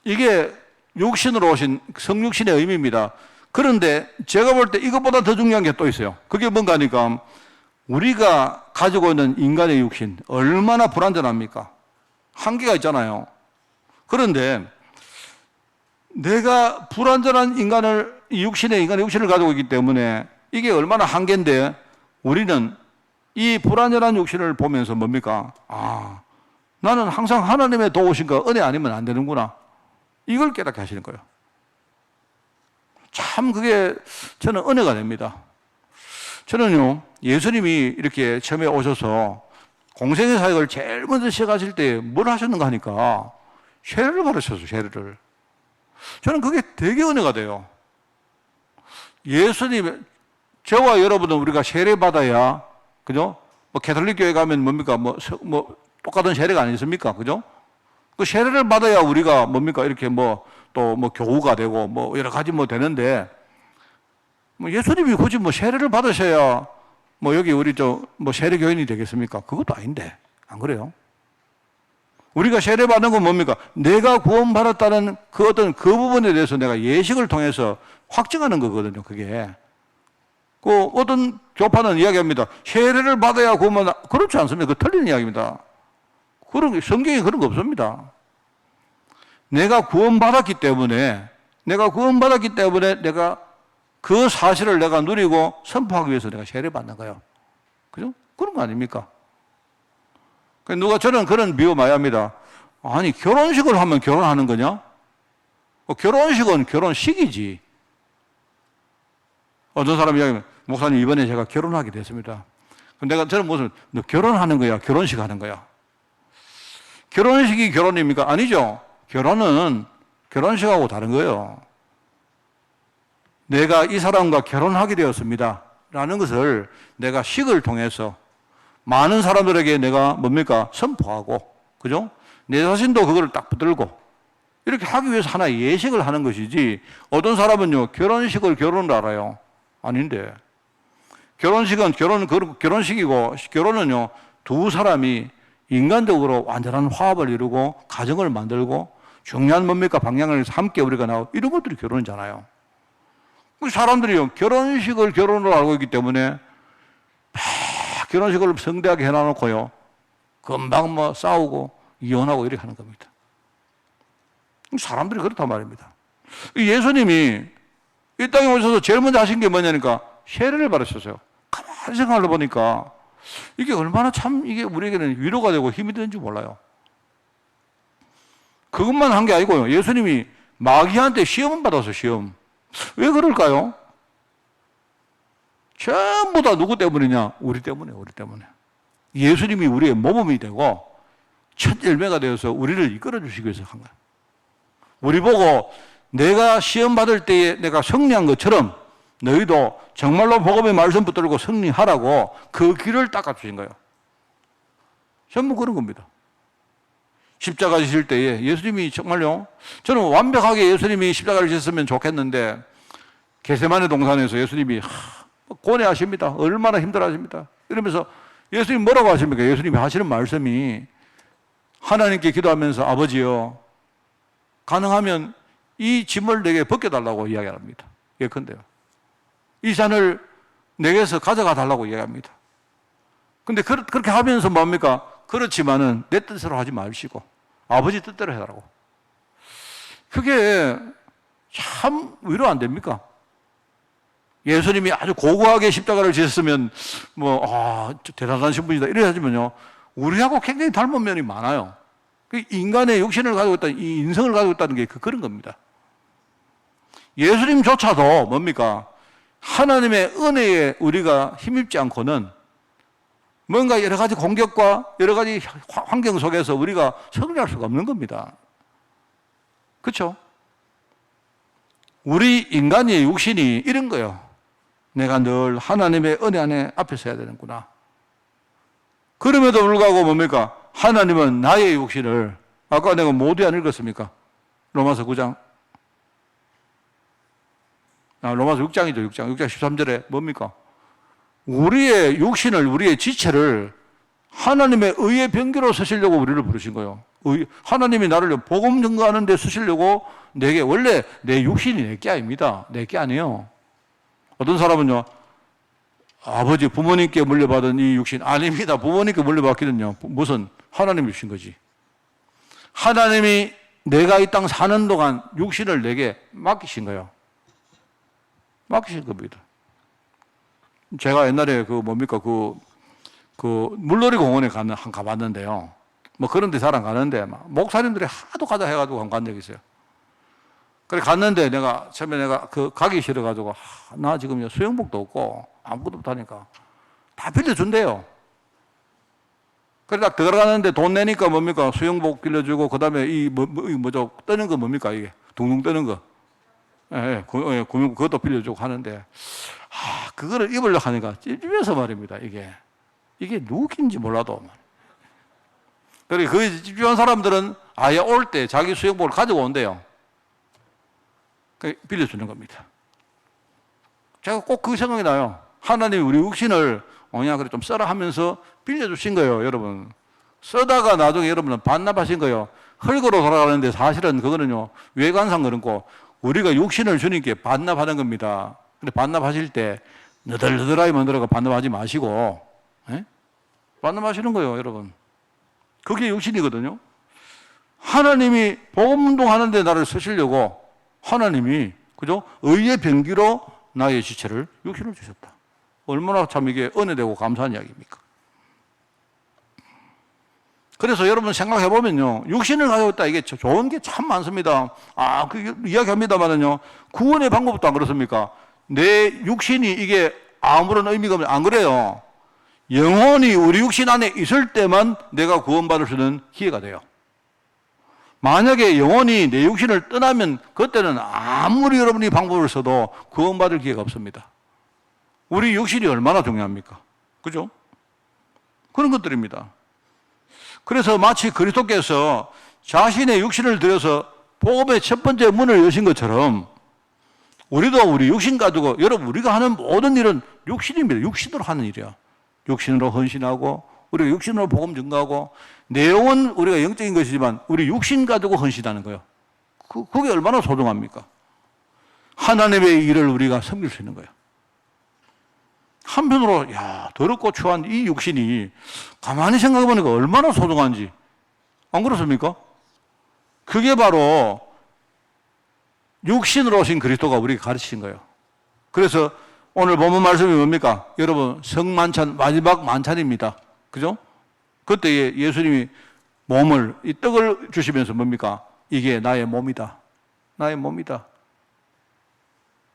이게 육신으로 오신 성육신의 의미입니다. 그런데 제가 볼 때 이것보다 더 중요한 게 또 있어요. 그게 뭔가 하니까 우리가 가지고 있는 인간의 육신 얼마나 불완전합니까? 한계가 있잖아요. 그런데 내가 불완전한 인간의 육신을 가지고 있기 때문에 이게 얼마나 한계인데 우리는 이 불완전한 육신을 보면서 뭡니까? 나는 항상 하나님의 도우심과 은혜 아니면 안 되는구나. 이걸 깨닫게 하시는 거예요. 참 그게 저는 은혜가 됩니다. 저는요, 예수님이 이렇게 처음에 오셔서 공생의 사역을 제일 먼저 시작하실 때 뭘 하셨는가 하니까 세례를 가르쳤어요, 세례를. 저는 그게 되게 은혜가 돼요. 예수님, 저와 여러분은 우리가 세례 받아야, 그죠? 가톨릭 교회 가면 뭡니까? 똑같은 세례가 아니겠습니까? 그죠? 그 세례를 받아야 우리가 뭡니까? 이렇게 또 교우가 되고 여러 가지 되는데, 예수님이 굳이 세례를 받으셔야 여기 우리 세례 교인이 되겠습니까? 그것도 아닌데. 안 그래요? 우리가 세례 받는 건 뭡니까? 내가 구원받았다는 그 부분에 대해서 내가 예식을 통해서 확증하는 거거든요, 그게. 어떤 교파는 이야기합니다. 세례를 받아야 구원받아. 그렇지 않습니다. 그 틀린 이야기입니다. 성경에 그런 거 없습니다. 내가 구원받았기 때문에 내가 그 사실을 내가 누리고 선포하기 위해서 내가 세례 받는 거예요. 그죠? 그런 거 아닙니까? 저는 그런 비유 많이 합니다. 아니, 결혼식을 하면 결혼하는 거냐? 결혼식은 결혼식이지. 어떤 사람이 이야기하면, 목사님, 이번에 제가 결혼하게 됐습니다. 저는 무슨, 너 결혼하는 거야? 결혼식 하는 거야? 결혼식이 결혼입니까? 아니죠. 결혼은 결혼식하고 다른 거예요. 내가 이 사람과 결혼하게 되었습니다. 라는 것을 내가 식을 통해서 많은 사람들에게 내가 선포하고, 그죠? 내 자신도 그걸 딱 붙들고, 이렇게 하기 위해서 하나의 예식을 하는 것이지, 어떤 사람은요, 결혼식을 결혼을 알아요. 아닌데. 결혼식은 결혼식이고, 결혼은요, 두 사람이 인간적으로 완전한 화합을 이루고, 가정을 만들고, 중요한 방향을 함께 우리가 나오고, 이런 것들이 결혼이잖아요. 사람들이요, 결혼식을 결혼으로 알고 있기 때문에, 결혼식을 성대하게 해놔놓고요, 금방 싸우고, 이혼하고 이렇게 하는 겁니다. 사람들이 그렇단 말입니다. 예수님이 이 땅에 오셔서 제일 먼저 하신 게 뭐냐니까, 세례를 받으셨어요. 가만히 생각을 해보니까, 이게 얼마나 이게 우리에게는 위로가 되고 힘이 되는지 몰라요. 그것만 한 게 아니고요, 예수님이 마귀한테 시험을 받았어요, 시험. 왜 그럴까요? 전부 다 누구 때문이냐? 우리 때문에. 예수님이 우리의 모범이 되고 첫 열매가 되어서 우리를 이끌어 주시기 위해서 한 거야. 우리 보고 내가 시험 받을 때에 내가 승리한 것처럼 너희도 정말로 복음의 말씀 붙들고 승리하라고 그 길을 닦아주신 거예요. 전부 그런 겁니다. 십자가 지실 때에 예수님이 정말요, 저는 완벽하게 예수님이 십자가를 지셨으면 좋겠는데, 겟세마네 동산에서 예수님이 고뇌하십니다. 얼마나 힘들어하십니다. 이러면서 예수님 뭐라고 하십니까? 예수님이 하시는 말씀이, 하나님께 기도하면서 아버지요, 가능하면 이 짐을 내게 벗겨달라고 이야기합니다. 예컨대요. 이 잔을 내게서 가져가 달라고 이야기합니다. 근데 그렇게 하면서 뭡니까? 그렇지만은 내 뜻으로 하지 마시고 아버지 뜻대로 해달라고. 그게 참 위로 안 됩니까? 예수님이 아주 고고하게 십자가를 지셨으면 대단하신 분이다 이래 하지만요, 우리하고 굉장히 닮은 면이 많아요. 인간의 육신을 가지고 있다는, 이 인성을 가지고 있다는 게 그런 겁니다. 예수님조차도 뭡니까? 하나님의 은혜에 우리가 힘입지 않고는 뭔가 여러 가지 공격과 여러 가지 환경 속에서 우리가 승리할 수가 없는 겁니다. 그렇죠? 우리 인간의 육신이 이런 거예요. 내가 늘 하나님의 은혜 안에 앞에 서야 되는구나. 그럼에도 불구하고 뭡니까? 하나님은 나의 육신을, 아까 내가 모두 안 읽었습니까? 로마서 9장. 로마서 6장이죠. 6장 13절에 뭡니까? 우리의 육신을, 우리의 지체를 하나님의 의의 병기로 쓰시려고 우리를 부르신 거예요. 하나님이 나를 복음 증거하는 데 쓰시려고, 내게, 원래 내 육신이 내 게 아닙니다. 내 게 아니에요. 어떤 사람은요, 아버지, 부모님께 물려받은 이 육신, 아닙니다. 부모님께 물려받기는요, 무슨, 하나님이 주신 거지. 하나님이 내가 이 땅 사는 동안 육신을 내게 맡기신 거예요. 맡기신 겁니다. 제가 옛날에 물놀이 공원에 가봤는데요. 그런 데 잘 안 가는데, 목사님들이 하도 가자 해가지고 간 적이 있어요. 그래, 갔는데 처음에 가기 싫어가지고, 나 지금 수영복도 없고, 아무것도 못하니까, 다 빌려준대요. 그래, 딱 들어가는데 돈 내니까 뭡니까? 수영복 빌려주고, 그 다음에 뜨는 거 뭡니까? 이게, 둥둥 뜨는 거. 그것도 빌려주고 하는데, 그거를 입으려고 하니까 찝찝해서 말입니다, 이게 누구인지 몰라도. 그리고 거기에 집중한 사람들은 아예 올 때 자기 수영복을 가지고 온대요. 빌려주는 겁니다. 제가 꼭 그 생각이 나요. 하나님이 우리 육신을 그래 좀 써라 하면서 빌려주신 거예요, 여러분. 쓰다가 나중에 여러분은 반납하신 거예요. 흙으로 돌아가는데 사실은 그거는요, 외관상 그런 거 우리가 육신을 주님께 반납하는 겁니다. 근데 반납하실 때 너덜너덜하게 만들어가 반납하지 마시고, 반납하시는 거예요, 여러분. 그게 육신이거든요. 하나님이 복음운동 하는데 나를 쓰시려고 하나님이, 그죠? 의의 병기로 나의 지체를 육신을 주셨다. 얼마나 참 이게 은혜되고 감사한 이야기입니까? 그래서 여러분 생각해 보면요, 육신을 가지고 있다, 이게 좋은 게 참 많습니다. 그 이야기합니다만은요, 구원의 방법도 안 그렇습니까? 내 육신이 이게 아무런 의미가 없는, 안 그래요. 영혼이 우리 육신 안에 있을 때만 내가 구원받을 수 있는 기회가 돼요. 만약에 영혼이 내 육신을 떠나면 그때는 아무리 여러분이 방법을 써도 구원받을 기회가 없습니다. 우리 육신이 얼마나 중요합니까? 그죠? 그런 것들입니다. 그래서 마치 그리스도께서 자신의 육신을 들여서 복음의 첫 번째 문을 여신 것처럼 우리도 우리 육신 가지고, 여러분 우리가 하는 모든 일은 육신입니다. 육신으로 하는 일이야. 육신으로 헌신하고 우리가 육신으로 복음 증거하고, 내용은 우리가 영적인 것이지만 우리 육신 가지고 헌신하는 거예요. 그게 얼마나 소중합니까? 하나님의 일을 우리가 섬길 수 있는 거예요. 한편으로 더럽고 추한 이 육신이 가만히 생각해 보니까 얼마나 소중한지, 안 그렇습니까? 그게 바로 육신으로 오신 그리스도가 우리에게 가르치신 거예요. 그래서 오늘 본문 말씀이 뭡니까? 여러분, 성만찬, 마지막 만찬입니다. 그죠? 그때 예수님이 몸을, 이 떡을 주시면서 뭡니까? 이게 나의 몸이다. 나의 몸이다.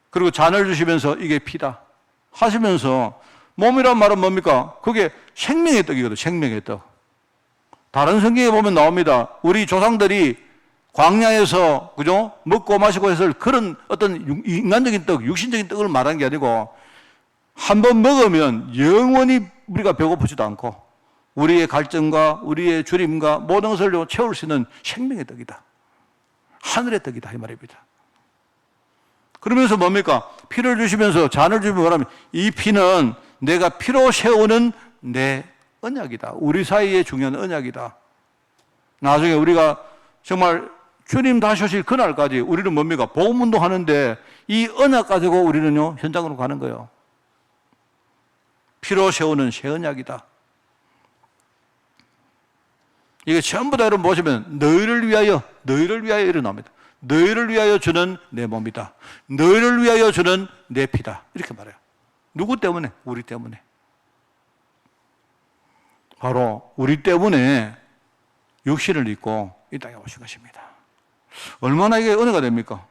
그리고 잔을 주시면서 이게 피다 하시면서, 몸이란 말은 뭡니까? 그게 생명의 떡이거든, 생명의 떡. 다른 성경에 보면 나옵니다. 우리 조상들이 광야에서, 그죠? 먹고 마시고 해서 그런 어떤 인간적인 떡, 육신적인 떡을 말하는 게 아니고, 한번 먹으면 영원히 우리가 배고프지도 않고, 우리의 갈증과 우리의 주림과 모든 것을 채울 수 있는 생명의 떡이다. 하늘의 떡이다, 이 말입니다. 그러면서 뭡니까? 피를 주시면서 잔을 주면 뭐라면, 이 피는 내가 피로 세우는 내 언약이다. 우리 사이에 중요한 언약이다. 나중에 우리가 정말 주님 다시 오실 그날까지 우리는 뭡니까? 복음운동 하는데 이 언약 가지고 우리는요, 현장으로 가는 거예요. 피로 세우는 새 언약이다. 이게 전부 다 여러분 보시면 너희를 위하여 일어납니다. 너희를 위하여 주는 내 몸이다. 너희를 위하여 주는 내 피다. 이렇게 말해요. 누구 때문에? 우리 때문에. 바로 우리 때문에 육신을 입고 이 땅에 오신 것입니다. 얼마나 이게 은혜가 됩니까?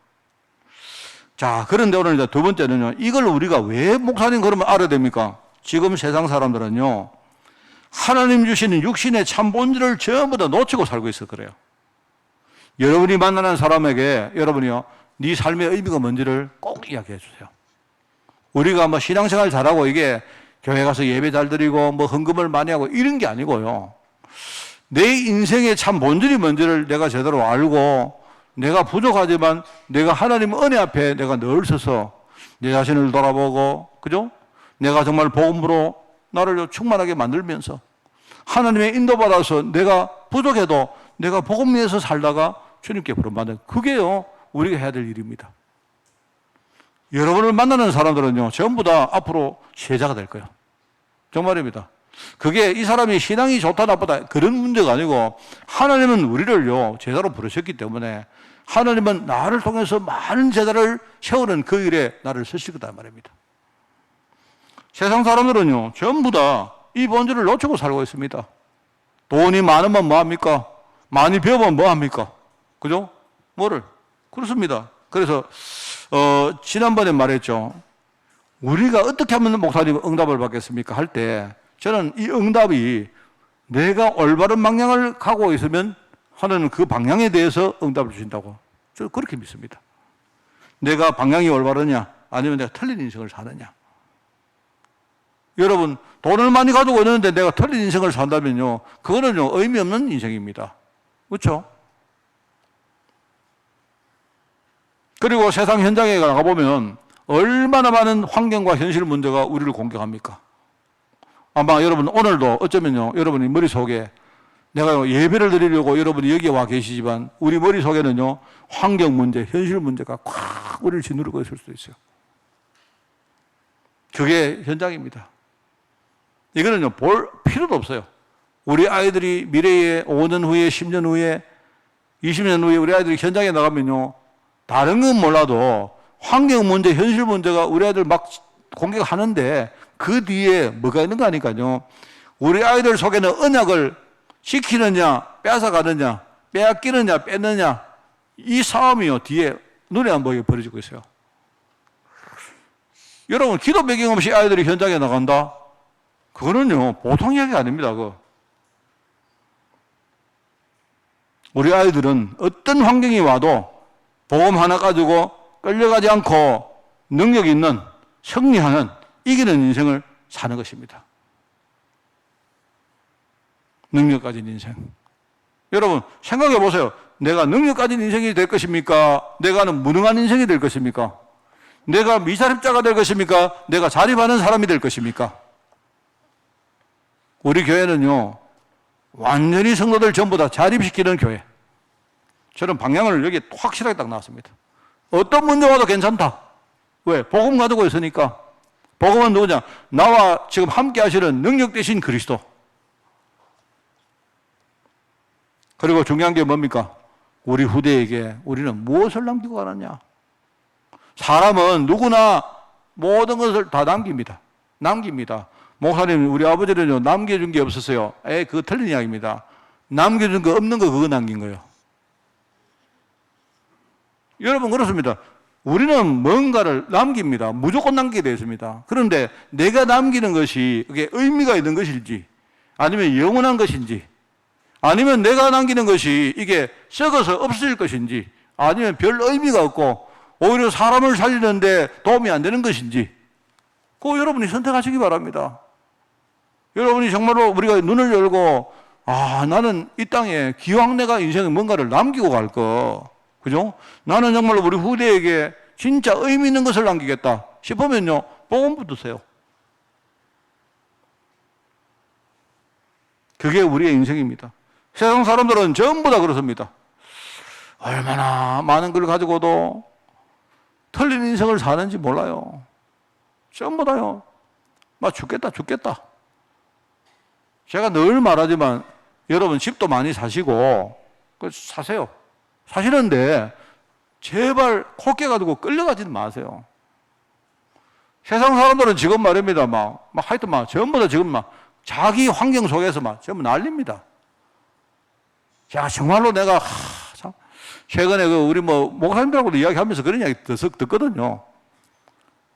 자, 그런데 오늘 이제 두 번째는요, 이걸 우리가 왜 목사님 그러면 알아야 됩니까? 지금 세상 사람들은요, 하나님 주시는 육신의 참 본질을 전부 다 놓치고 살고 있어 그래요. 여러분이 만나는 사람에게 여러분이요, 네 삶의 의미가 뭔지를 꼭 이야기해 주세요. 우리가 뭐 신앙생활 잘하고 이게 교회 가서 예배 잘 드리고 뭐 헌금을 많이 하고 이런 게 아니고요, 내 인생의 참 본질이 뭔지를 내가 제대로 알고, 내가 부족하지만 내가 하나님 은혜 앞에 내가 늘 서서 내 자신을 돌아보고, 그죠? 내가 정말 복음으로 나를 충만하게 만들면서 하나님의 인도받아서 내가 부족해도 내가 복음 위에서 살다가 주님께 부름받는, 그게요 우리가 해야 될 일입니다. 여러분을 만나는 사람들은요 전부 다 앞으로 제자가 될 거예요. 정말입니다. 그게 이 사람이 신앙이 좋다 나쁘다 그런 문제가 아니고, 하나님은 우리를요 제자로 부르셨기 때문에 하나님은 나를 통해서 많은 제자를 세우는 그 일에 나를 쓰실 거다 말입니다. 세상 사람들은요 전부 다 이 본질을 놓치고 살고 있습니다. 돈이 많으면 뭐합니까? 많이 배우면 뭐합니까? 그죠? 뭐를? 그렇습니다. 그래서 지난번에 말했죠. 우리가 어떻게 하면 목사님 응답을 받겠습니까? 할 때 저는 이 응답이 내가 올바른 방향을 가고 있으면 하나님은 그 방향에 대해서 응답을 주신다고 저는 그렇게 믿습니다. 내가 방향이 올바르냐 아니면 내가 틀린 인생을 사느냐. 여러분, 돈을 많이 가지고 있는데 내가 틀린 인생을 산다면요, 그거는요, 의미 없는 인생입니다. 그렇죠? 그리고 세상 현장에 나가보면 얼마나 많은 환경과 현실 문제가 우리를 공격합니까? 아마 여러분 오늘도 어쩌면요, 여러분이 머릿속에 내가 예배를 드리려고 여러분이 여기 와 계시지만 우리 머릿속에는요, 환경 문제, 현실 문제가 꽉 우리를 짓누르고 있을 수도 있어요. 그게 현장입니다. 이거는요, 볼 필요도 없어요. 우리 아이들이 미래에 5년 후에, 10년 후에, 20년 후에 우리 아이들이 현장에 나가면요, 다른 건 몰라도 환경 문제, 현실 문제가 우리 아이들 막 공격하는데 그 뒤에 뭐가 있는 거 아니까요. 우리 아이들 속에는 언약을 지키느냐, 뺏어가느냐, 빼앗기느냐, 뺏느냐, 이 싸움이요, 뒤에 눈에 안 보이게 벌어지고 있어요. 여러분, 기도 배경 없이 아이들이 현장에 나간다? 그거는요, 보통 이야기가 아닙니다, 그거. 우리 아이들은 어떤 환경이 와도 복음 하나 가지고 끌려가지 않고 능력 있는, 승리하는, 이기는 인생을 사는 것입니다. 능력 가진 인생. 여러분, 생각해 보세요. 내가 능력 가진 인생이 될 것입니까? 내가는 무능한 인생이 될 것입니까? 내가 미자립자가 될 것입니까? 내가 자립하는 사람이 될 것입니까? 우리 교회는요, 완전히 성도들 전부 다 자립시키는 교회. 저는 방향을 여기 확실하게 딱 나왔습니다. 어떤 문제 와도 괜찮다. 왜? 복음 가지고 있으니까. 복음은 누구냐? 나와 지금 함께 하시는 능력 되신 그리스도. 그리고 중요한 게 뭡니까? 우리 후대에게 우리는 무엇을 남기고 가느냐? 사람은 누구나 모든 것을 다 남깁니다. 남깁니다. 목사님, 우리 아버지는요, 남겨준 게 없었어요. 그거 틀린 이야기입니다. 남겨준 거 없는 거 그거 남긴 거예요. 여러분, 그렇습니다. 우리는 뭔가를 남깁니다. 무조건 남기게 되어 있습니다. 그런데 내가 남기는 것이 그게 의미가 있는 것인지, 아니면 영원한 것인지, 아니면 내가 남기는 것이 이게 썩어서 없어질 것인지, 아니면 별 의미가 없고 오히려 사람을 살리는데 도움이 안 되는 것인지, 그거 여러분이 선택하시기 바랍니다. 여러분이 정말로 우리가 눈을 열고, 나는 이 땅에 기왕 내가 인생에 뭔가를 남기고 갈 거, 그죠? 나는 정말로 우리 후대에게 진짜 의미 있는 것을 남기겠다 싶으면요, 복음 붙으세요. 그게 우리의 인생입니다. 세상 사람들은 전부 다 그렇습니다. 얼마나 많은 걸 가지고도 틀린 인생을 사는지 몰라요. 전부 다요. 막 죽겠다. 제가 늘 말하지만 여러분 집도 많이 사시고 사세요. 사시는데 제발 콧게 가지고 끌려가지는 마세요. 세상 사람들은 지금 말입니다. 하여튼 전부 다 지금 자기 환경 속에서 전부 난립니다. 자, 정말로 내가 참 최근에 우리 목사님들하고도 이야기하면서 그런 이야기 듣거든요.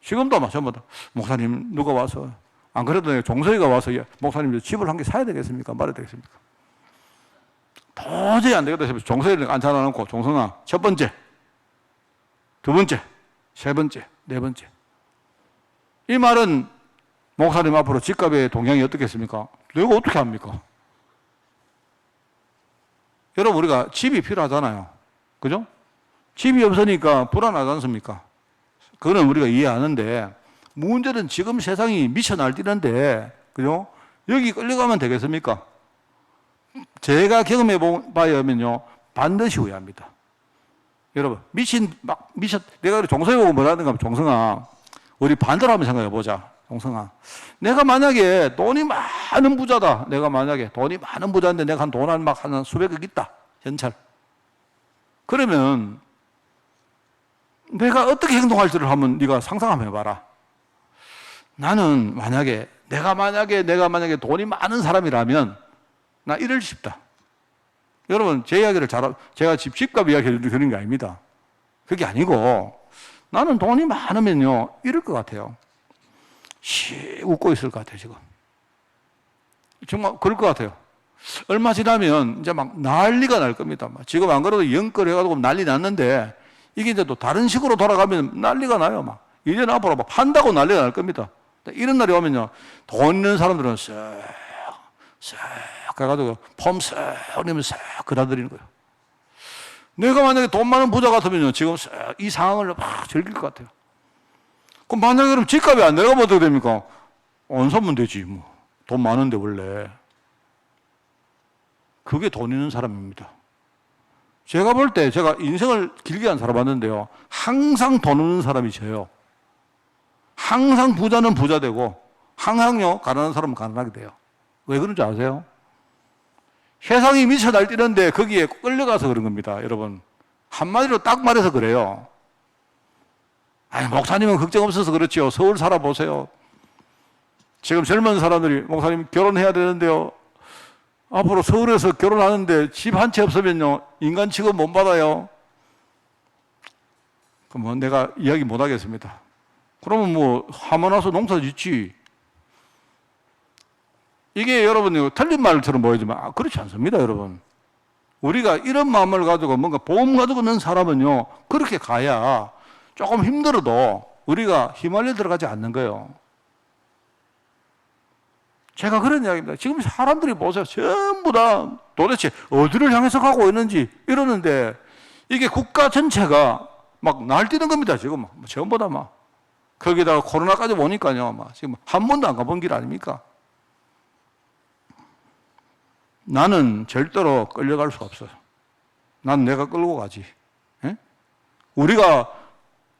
지금도 전부 다 목사님 누가 와서, 안 그래도 종서이가 와서 목사님 집을 한 개 사야 되겠습니까? 말아야 되겠습니까? 도저히 안 되겠다 싶어서 종서이를 앉혀놓고, 종성아, 첫 번째, 두 번째, 세 번째, 네 번째. 이 말은 목사님 앞으로 집값의 동향이 어떻겠습니까? 내가 어떻게 합니까? 여러분, 우리가 집이 필요하잖아요. 그죠? 집이 없으니까 불안하지 않습니까? 그거는 우리가 이해하는데, 문제는 지금 세상이 미쳐 날뛰는데, 그죠? 여기 끌려가면 되겠습니까? 제가 경험해 봐야면요, 반드시 후회합니다. 여러분, 내가 종성이 보고 뭐라든가 하면, 종성아, 우리 반대로 한번 생각해 보자. 종성아, 내가 만약에 돈이 많은 부자다. 내가 만약에 돈이 많은 부자인데 내가 돈 한 수백억 있다. 현찰. 그러면 내가 어떻게 행동할지를 한번 네가 상상 한번 해봐라. 나는 내가 만약에 돈이 많은 사람이라면 나 이럴 싶다. 여러분, 제 이야기를 제가 집값 이야기 해드리는 게 아닙니다. 그게 아니고, 나는 돈이 많으면요, 이럴 것 같아요. 웃고 있을 것 같아요, 지금. 정말 그럴 것 같아요. 얼마 지나면 이제 난리가 날 겁니다. 지금 안 그래도 영끌 해가지고 난리 났는데, 이게 이제 또 다른 식으로 돌아가면 난리가 나요, 이제는 앞으로 판다고 난리가 날 겁니다. 이런 날이 오면요, 돈 있는 사람들은 쓱 가가지고 폼 쓱 내면 쓱 그라드리는 거예요. 내가 만약에 돈 많은 부자 같으면요, 지금 이 상황을 막 즐길 것 같아요. 그럼 만약에 그럼 집값이 안 내려가면 어떻게 됩니까? 안 사면 되지, 뭐. 돈 많은데, 원래. 그게 돈 있는 사람입니다. 제가 볼 때, 제가 인생을 길게 안 살아봤는데요, 항상 돈 없는 사람이 져요. 항상 부자는 부자 되고, 항상요, 가난한 사람은 가난하게 돼요. 왜 그런지 아세요? 세상이 미쳐 날뛰는데 거기에 끌려가서 그런 겁니다, 여러분. 한마디로 딱 말해서 그래요. 아니, 목사님은 걱정 없어서 그렇지요. 서울 살아보세요. 지금 젊은 사람들이, 목사님 결혼해야 되는데요, 앞으로 서울에서 결혼하는데 집 한 채 없으면요, 인간 취급 못 받아요. 그럼 뭐 내가 이야기 못 하겠습니다. 그러면 뭐, 하면 와서 농사 짓지. 이게 여러분, 틀린 말처럼 보이지만, 그렇지 않습니다, 여러분. 우리가 이런 마음을 가지고 뭔가 보험 가지고 있는 사람은요, 그렇게 가야 조금 힘들어도 우리가 휘말려 들어가지 않는 거예요. 제가 그런 이야기입니다. 지금 사람들이 보세요. 전부 다 도대체 어디를 향해서 가고 있는지 이러는데, 이게 국가 전체가 막 날뛰는 겁니다, 지금. 전부 다 막. 거기다가 코로나까지 오니까요, 막 지금 한 번도 안 가본 길 아닙니까? 나는 절대로 끌려갈 수 없어요. 난 내가 끌고 가지. 에? 우리가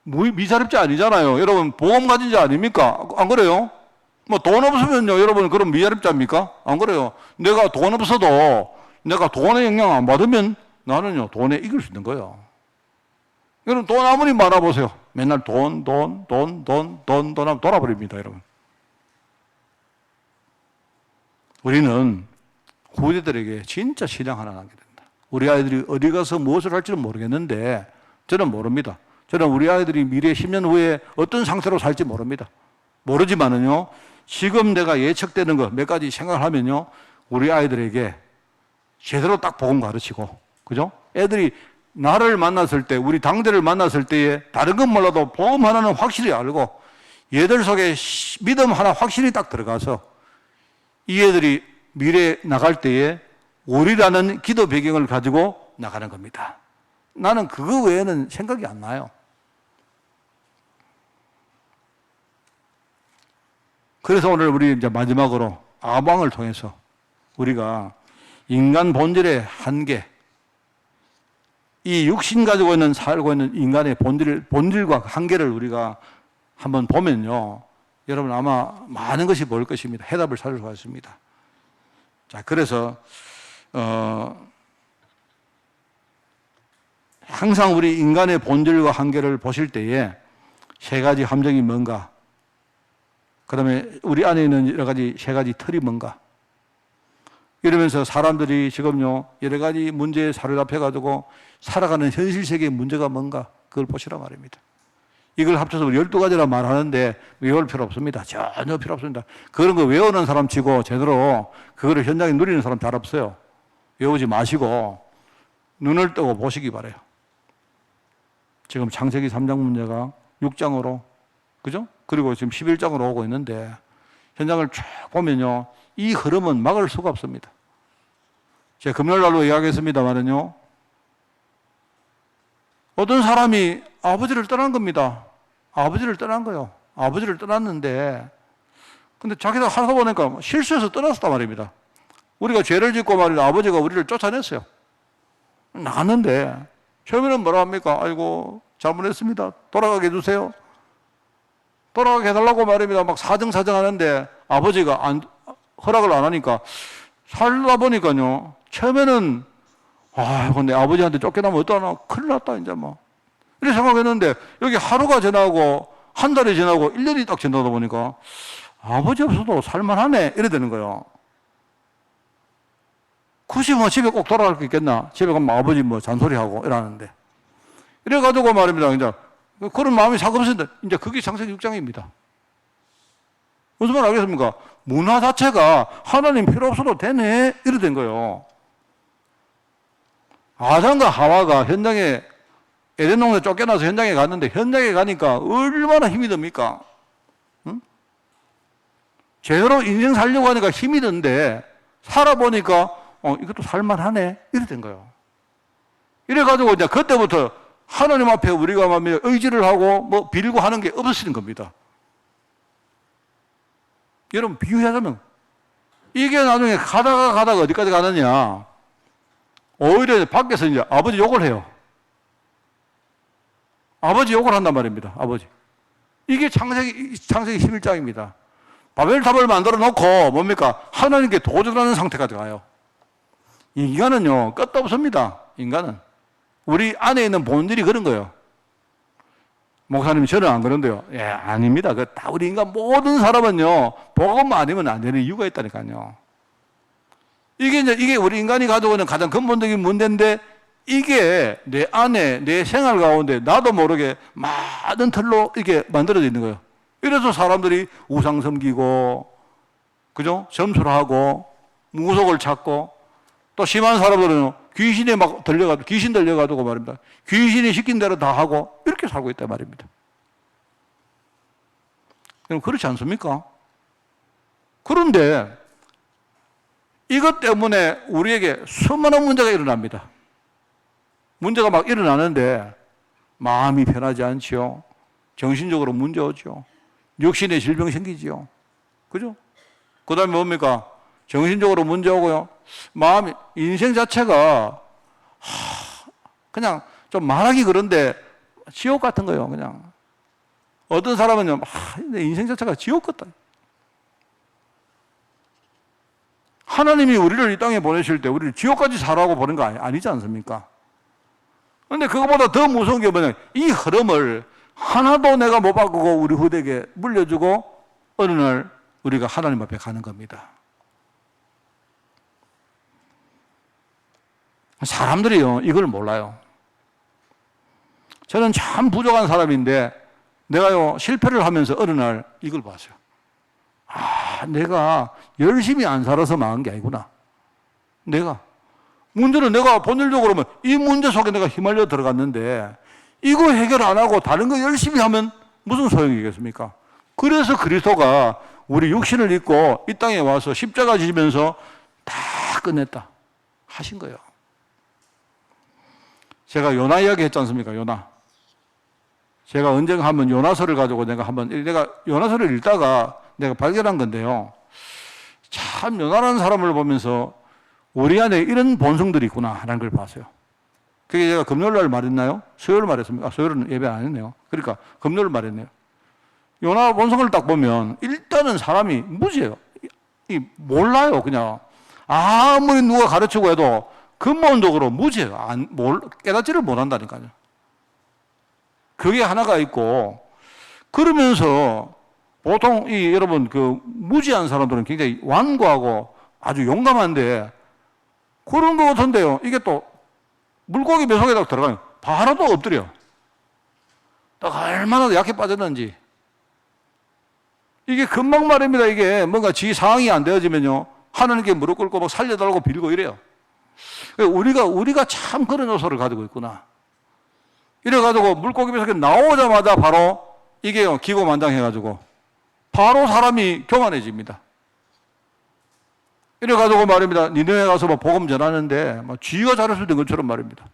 미자립자 아니잖아요. 여러분, 보험 가진 자 아닙니까? 안 그래요? 뭐 돈 없으면요, 여러분, 그럼 미자립자입니까? 안 그래요? 내가 돈 없어도 내가 돈의 영향 안 받으면 나는요, 돈에 이길 수 있는 거예요. 여러분, 돈 아무리 많아보세요. 맨날 돈 하면 돌아버립니다, 여러분. 우리는 후대들에게 진짜 신앙 하나 남겨야 된다. 우리 아이들이 어디 가서 무엇을 할지는 모르겠는데, 저는 모릅니다. 저는 우리 아이들이 미래 10년 후에 어떤 상태로 살지 모릅니다. 모르지만은요, 지금 내가 예측되는 거 몇 가지 생각을 하면요, 우리 아이들에게 제대로 딱 복음 가르치고, 그죠? 애들이 나를 만났을 때, 우리 당대를 만났을 때에 다른 건 몰라도 복음 하나는 확실히 알고, 얘들 속에 믿음 하나 확실히 딱 들어가서 이 애들이 미래에 나갈 때에 우리라는 기도 배경을 가지고 나가는 겁니다. 나는 그거 외에는 생각이 안 나요. 그래서 오늘 우리 이제 마지막으로 아방을 통해서 우리가 인간 본질의 한계, 이 육신 가지고 있는 살고 있는 인간의 본질과 한계를 우리가 한번 보면요, 여러분 아마 많은 것이 보일 것입니다. 해답을 찾을 수가 있습니다. 자, 그래서 항상 우리 인간의 본질과 한계를 보실 때에 세 가지 함정이 뭔가, 그 다음에 우리 안에 있는 여러 가지 세 가지 틀이 뭔가, 이러면서 사람들이 지금요 여러 가지 문제에 사로잡혀가지고 살아가는 현실 세계의 문제가 뭔가, 그걸 보시라 말입니다. 이걸 합쳐서 12가지라 말하는데 외울 필요 없습니다. 전혀 필요 없습니다. 그런 거 외우는 사람 치고 제대로 그거를 현장에 누리는 사람 잘 없어요. 외우지 마시고 눈을 뜨고 보시기 바라요. 지금 창세기 3장 문제가 6장으로, 그죠? 그리고 지금 11장으로 오고 있는데, 현장을 쭉 보면요, 이 흐름은 막을 수가 없습니다. 제가 금요일 날로 이야기했습니다만은요, 어떤 사람이 아버지를 떠난 겁니다. 아버지를 떠난 거예요. 아버지를 떠났는데, 근데 자기가 하다 보니까 실수해서 떠났단 말입니다. 우리가 죄를 짓고 말이야, 아버지가 우리를 쫓아냈어요. 나갔는데, 처음에는 뭐라 합니까? 아이고, 잘못했습니다. 돌아가게 해주세요. 돌아가게 해달라고 말입니다. 막 사정사정 하는데, 아버지가 허락을 안 하니까, 살다 보니까요, 처음에는 근데 아버지한테 쫓겨나면 어떠나? 큰일 났다, 이제 뭐. 이렇게 생각했는데, 여기 하루가 지나고, 한 달이 지나고, 1년이 딱 지나다 보니까, 아버지 없어도 살만하네. 이래 되는 거예요. 굳이 뭐 집에 꼭 돌아갈 게 있겠나? 집에 가면 아버지 뭐 잔소리하고 이러는데. 이래가지고 말입니다. 이제, 그런 마음이 사급했는데, 이제 그게 창세기 6장입니다. 무슨 말 알겠습니까? 문화 자체가 하나님 필요 없어도 되네. 이래 된 거예요. 아담과 하와가 현장에, 에덴 동네 쫓겨나서 현장에 갔는데, 현장에 가니까 얼마나 힘이 듭니까? 응? 제대로 인생 살려고 하니까 힘이 든데 살아보니까 이것도 살만하네 이래 된 거예요. 이래가지고 이제 그때부터 하나님 앞에 우리가 의지를 하고 뭐 빌고 하는 게 없어지는 겁니다. 여러분 비유하자면 이게 나중에 가다가 어디까지 가느냐, 오히려 밖에서 이제 아버지 욕을 해요. 아버지 욕을 한단 말입니다. 아버지. 이게 창세기 11장입니다. 바벨탑을 만들어 놓고 뭡니까? 하나님께 도전하는 상태까지 가요. 인간은요, 끝도 없습니다. 인간은. 우리 안에 있는 본질이 그런 거예요. 목사님, 저는 안 그런데요. 예, 아닙니다. 그 다 우리 인간 모든 사람은요, 복음 아니면 안 되는 이유가 있다니까요. 이게 우리 인간이 가지고 있는 가장 근본적인 문제인데, 이게 내 안에, 내 생활 가운데 나도 모르게 많은 틀로 이렇게 만들어져 있는 거예요. 이래서 사람들이 우상 섬기고, 그죠? 점술하고, 무속을 찾고, 또 심한 사람들은 귀신에 막 귀신 들려가지고 말입니다. 귀신이 시킨 대로 다 하고, 이렇게 살고 있단 말입니다. 그럼 그렇지 않습니까? 그런데 이것 때문에 우리에게 수많은 문제가 일어납니다. 문제가 막 일어나는데 마음이 편하지 않지요. 정신적으로 문제 오죠. 육신의 질병 생기지요. 그죠? 그 다음에 뭡니까? 정신적으로 문제 오고요. 마음이, 인생 자체가, 그냥 좀 말하기 그런데 지옥 같은 거예요, 그냥. 어떤 사람은요, 내 인생 자체가 지옥 같다. 하나님이 우리를 이 땅에 보내실 때 우리를 지옥까지 살아가고 보낸 거 아니지 않습니까? 그런데 그거보다 더 무서운 게 뭐냐, 이 흐름을 하나도 내가 못 바꾸고 우리 후대에게 물려주고 어느 날 우리가 하나님 앞에 가는 겁니다. 사람들이요, 이걸 몰라요. 저는 참 부족한 사람인데 내가요, 실패를 하면서 어느 날 이걸 봤어요. 내가 열심히 안 살아서 망한 게 아니구나. 문제는 내가 본질적으로 보면 이 문제 속에 내가 휘말려 들어갔는데 이거 해결 안 하고 다른 거 열심히 하면 무슨 소용이겠습니까? 그래서 그리스도가 우리 육신을 입고 이 땅에 와서 십자가 지면서 다 끝냈다 하신 거예요. 제가 요나 이야기 했지 않습니까? 요나. 제가 언젠가 한번 요나서를 가지고 내가 요나서를 읽다가 내가 발견한 건데요. 참 요나라는 사람을 보면서 우리 안에 이런 본성들이 있구나 하는 걸 봤어요. 그게 제가 금요일 날 말했나요? 수요일 말했습니까? 수요일은 예배 안 했네요. 그러니까 금요일 말했네요. 요나 본성을 딱 보면 일단은 사람이 무지해요. 몰라요, 그냥. 아무리 누가 가르치고 해도 근본적으로 무지해요. 깨닫지를 못한다니까요. 그게 하나가 있고, 그러면서 보통 여러분 무지한 사람들은 굉장히 완고하고 아주 용감한데 그런 거 같은데요. 이게 또 물고기 뱃속에다 들어가면 바로 또 엎드려. 또 얼마나 약해 빠졌는지. 이게 금방 말입니다. 이게 뭔가 지 상황이 안 되어지면요, 하나님께 무릎 꿇고 막 살려달라고 빌고 이래요. 우리가 참 그런 요소를 가지고 있구나. 이래가지고 물고기 뱃속에 나오자마자 바로 이게 기고만장해가지고 바로 사람이 교만해집니다. 이래가지고 말입니다. 니네에 가서 막 복음 전하는데 막 쥐가 잘했을 때 것처럼 말입니다.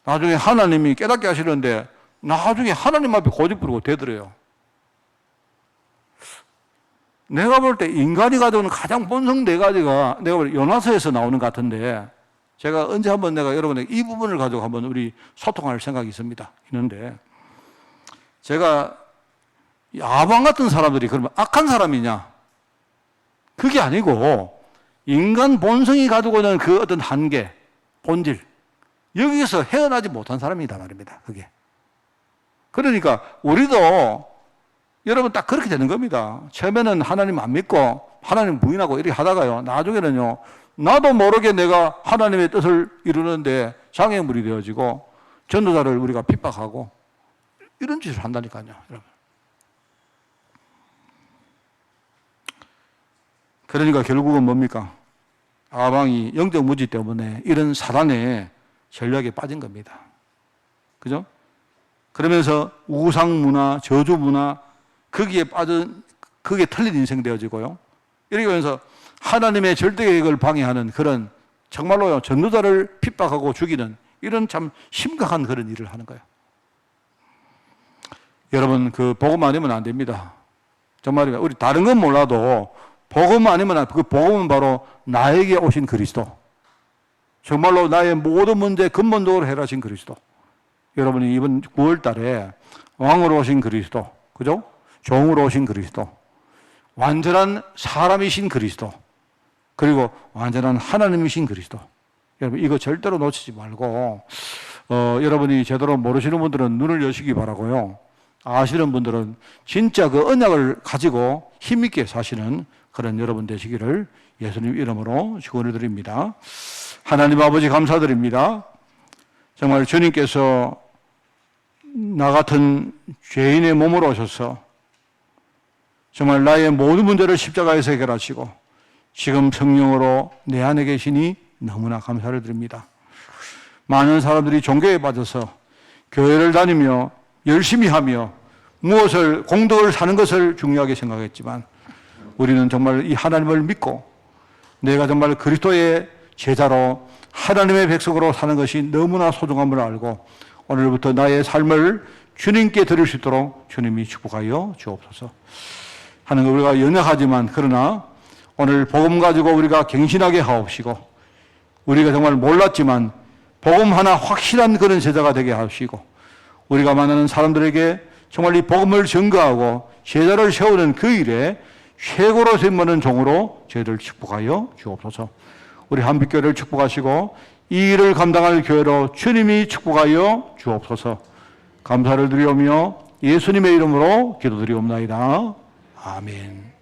나중에 하나님이 깨닫게 하시는데 나중에 하나님 앞에 고집 부르고 대들어요. 내가 볼 때 인간이 가지고 있는 가장 본성 네 가지가 내가 볼 때 요나서에서 나오는 것 같은데, 제가 언제 한번 내가 여러분에게 이 부분을 가지고 한번 우리 소통할 생각이 있는데, 제가 야방 같은 사람들이 그러면 악한 사람이냐? 그게 아니고 인간 본성이 가지고 있는 그 어떤 한계, 본질, 여기서 헤어나지 못한 사람이다 말입니다. 그게. 그러니까 우리도 여러분 딱 그렇게 되는 겁니다. 처음에는 하나님 안 믿고 하나님 부인하고 이렇게 하다가요, 나중에는요, 나도 모르게 내가 하나님의 뜻을 이루는데 장애물이 되어지고 전도자를 우리가 핍박하고 이런 짓을 한다니까요, 여러분. 그러니까 결국은 뭡니까? 아방이 영적 무지 때문에 이런 사단의 전략에 빠진 겁니다. 그죠? 그러면서 우상 문화, 저주 문화, 거기에 빠진 그게 틀린 인생 되어지고요. 이렇게 하면서 하나님의 절대 계획을 방해하는 그런 정말로요, 전도자를 핍박하고 죽이는 이런 참 심각한 그런 일을 하는 거예요. 여러분, 그 복음 아니면 안 됩니다. 정말이에요. 우리 다른 건 몰라도 복음 아니면 그 복음은 바로 나에게 오신 그리스도. 정말로 나의 모든 문제 근본적으로 해결하신 그리스도. 여러분이 이번 9월 달에 왕으로 오신 그리스도, 그죠? 종으로 오신 그리스도, 완전한 사람이신 그리스도, 그리고 완전한 하나님이신 그리스도. 여러분, 이거 절대로 놓치지 말고, 여러분이 제대로 모르시는 분들은 눈을 여시기 바라고요. 아시는 분들은 진짜 그 언약을 가지고 힘있게 사시는 그런 여러분 되시기를 예수님 이름으로 축원해 드립니다. 하나님 아버지 감사드립니다. 정말 주님께서 나 같은 죄인의 몸으로 오셔서 정말 나의 모든 문제를 십자가에서 해결하시고 지금 성령으로 내 안에 계시니 너무나 감사를 드립니다. 많은 사람들이 종교에 빠져서 교회를 다니며 열심히 하며 무엇을 공덕을 사는 것을 중요하게 생각했지만 우리는 정말 이 하나님을 믿고 내가 정말 그리스도의 제자로 하나님의 백성으로 사는 것이 너무나 소중함을 알고 오늘부터 나의 삶을 주님께 드릴 수 있도록 주님이 축복하여 주옵소서. 하는 거 우리가 연약하지만 그러나 오늘 복음 가지고 우리가 갱신하게 하옵시고 우리가 정말 몰랐지만 복음 하나 확실한 그런 제자가 되게 하시고 우리가 만나는 사람들에게 정말 이 복음을 증거하고 제자를 세우는 그 일에 최고로 세우는 종으로 저희를 축복하여 주옵소서. 우리 한빛교회를 축복하시고 이 일을 감당할 교회로 주님이 축복하여 주옵소서. 감사를 드리오며 예수님의 이름으로 기도드리옵나이다. 아멘.